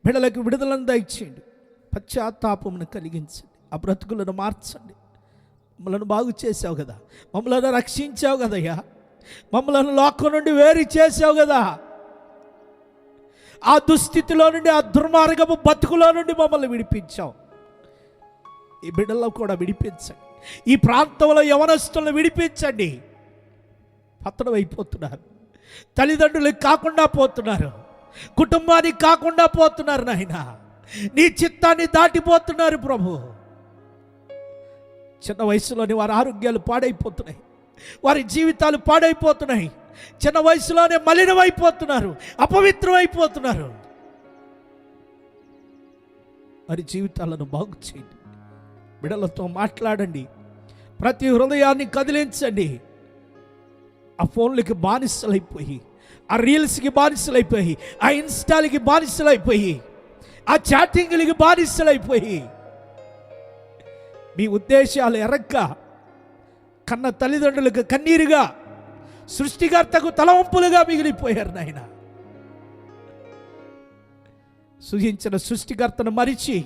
బిడ్డలకు విడుదలను దయచేయండి, పశ్చాత్తాపమును కలిగించండి, ఆ బ్రతుకులను మార్చండి. మమ్మలను బాగు చేసావు కదా, మమ్మలను రక్షించావు కదయ్యా, మమ్మలను లోకం నుండి వేరు చేసావు కదా, ఆ దుస్థితిలో నుండి, ఆ దుర్మార్గపు బతుకులో నుండి మమ్మల్ని విడిపించావు. ఈ బిడ్డల్లో కూడా విడిపించండి, ఈ ప్రాంతంలో యవనస్తులను విడిపించండి. పతనం అయిపోతున్నారు, తల్లిదండ్రులకు కాకుండా పోతున్నారు, కుటుంబానికి కాకుండా పోతున్నారు నాయనా, నీ చిత్తాన్ని దాటిపోతున్నారు ప్రభు. చిన్న వయసులోని వారి ఆరోగ్యాలు పాడైపోతున్నాయి, వారి జీవితాలు పాడైపోతున్నాయి, చిన్న వయసులోనే మలినమైపోతున్నారు, అపవిత్రమైపోతున్నారు. వారి జీవితాలను బాగు చేయండి, బిడ్డలతో మాట్లాడండి, ప్రతి హృదయాన్ని కదిలించండి. ఆ ఫోన్లకి బానిసలైపోయి, ఆ రీల్స్కి బానిసలైపోయి, ఆ ఇన్స్టాలకి బానిసలైపోయి, ఆ చాటింగ్లకి బానిసలైపోయి, మీ ఉద్దేశాలు ఎరక్క కన్న తల్లిదండ్రులకు కన్నీరుగా, సృష్టికర్తకు తలవంపులుగా మిగిలిపోయారు నాయన. సృజించిన సృష్టికర్తను మరిచి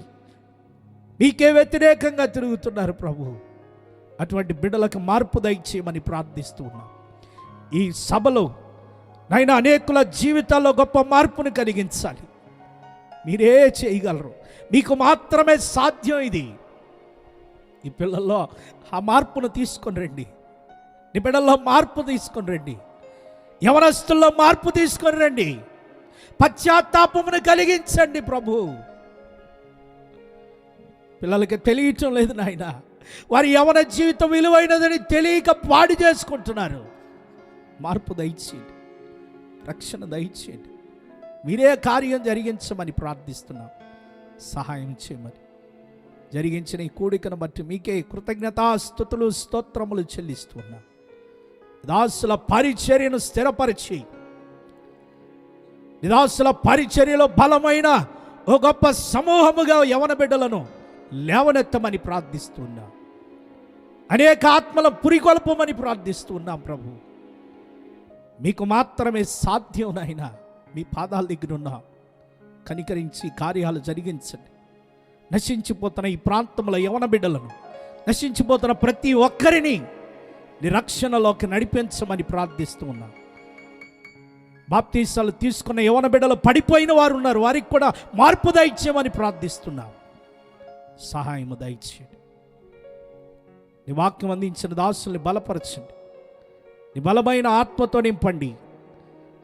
మీకే వ్యతిరేకంగా తిరుగుతున్నారు ప్రభు. అటువంటి బిడ్డలకు మార్పు దయచేయమని ప్రార్థిస్తూ ఉన్నాం. ఈ సభలో నాయన అనేకుల జీవితాల్లో గొప్ప మార్పును కలిగించాలి. మీరే చేయగలరు, మీకు మాత్రమే సాధ్యం ఇది. ఈ పిల్లల్లో ఆ మార్పును తీసుకొని రండి, నీ బిడ్డల్లో మార్పు తీసుకొని రండి, యవనస్తుల్లో మార్పు తీసుకొని రండి, పశ్చాత్తాపమును కలిగించండి ప్రభు. పిల్లలకి తెలియటం లేదు నాయన, వారి యవన జీవితం విలువైనదని తెలియక పాడు చేసుకుంటున్నారు. మార్పు దయచేయండి, రక్షణ దయచేయండి, మీరే కార్యం జరిగించమని ప్రార్థిస్తున్నాం. సహాయం చేయమని జరిగించిన ఈ కూడికను బట్టి మీకే కృతజ్ఞతాస్తుతులు స్తోత్రములు చెల్లిస్తున్నాం. దాసుల పరిచర్యను స్థిరపరిచి, దాసుల పరిచర్యలో బలమైన ఓ గొప్ప సమూహముగా యవన బిడ్డలను లేవనెత్తమని ప్రార్థిస్తున్నాం. అనేక ఆత్మల పురికొల్పమని ప్రార్థిస్తున్నాం ప్రభు. మీకు మాత్రమే సాధ్యం నాయన, మీ పాదాల దగ్గర ఉన్నా కనికరించి కార్యాలు జరిగించండి. నశించిపోతున్న ఈ ప్రాంతంలో యవన బిడ్డలను, నశించిపోతున్న ప్రతి ఒక్కరిని నిరక్షణలోకి నడిపించమని ప్రార్థిస్తూ ఉన్నాం. బాప్తీసాలు తీసుకున్న యవన బిడ్డలు పడిపోయిన వారు ఉన్నారు, వారికి కూడా మార్పు దయచేయమని ప్రార్థిస్తున్నాం. సహాయము దయచేయండి. నీ వాక్యం అందించిన దాసుల్ని బలపరచండి, నీ బలమైన ఆత్మతో నింపండి,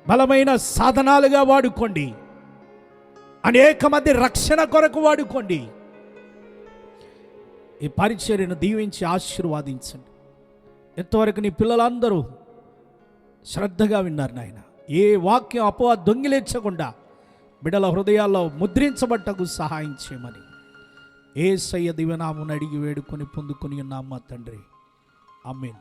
బలమైన సాధనాలుగా వాడుకోండి, అనేక మంది రక్షణ కొరకు వాడుకోండి. ఈ పరిచర్యను దీవించి ఆశీర్వాదించండి. ఎంతవరకు నీ పిల్లలందరూ శ్రద్ధగా విన్నారు నాయన. ఏ వాక్యం అపో దొంగిలించకుండా బిడ్డల హృదయాల్లో ముద్రించబట్టకు సహాయం చేయమని యేసయ్య దివ్యనామమున అడిగి వేడుకొని పొందుకొని ఉన్నాము మా తండ్రి. ఆమేన్.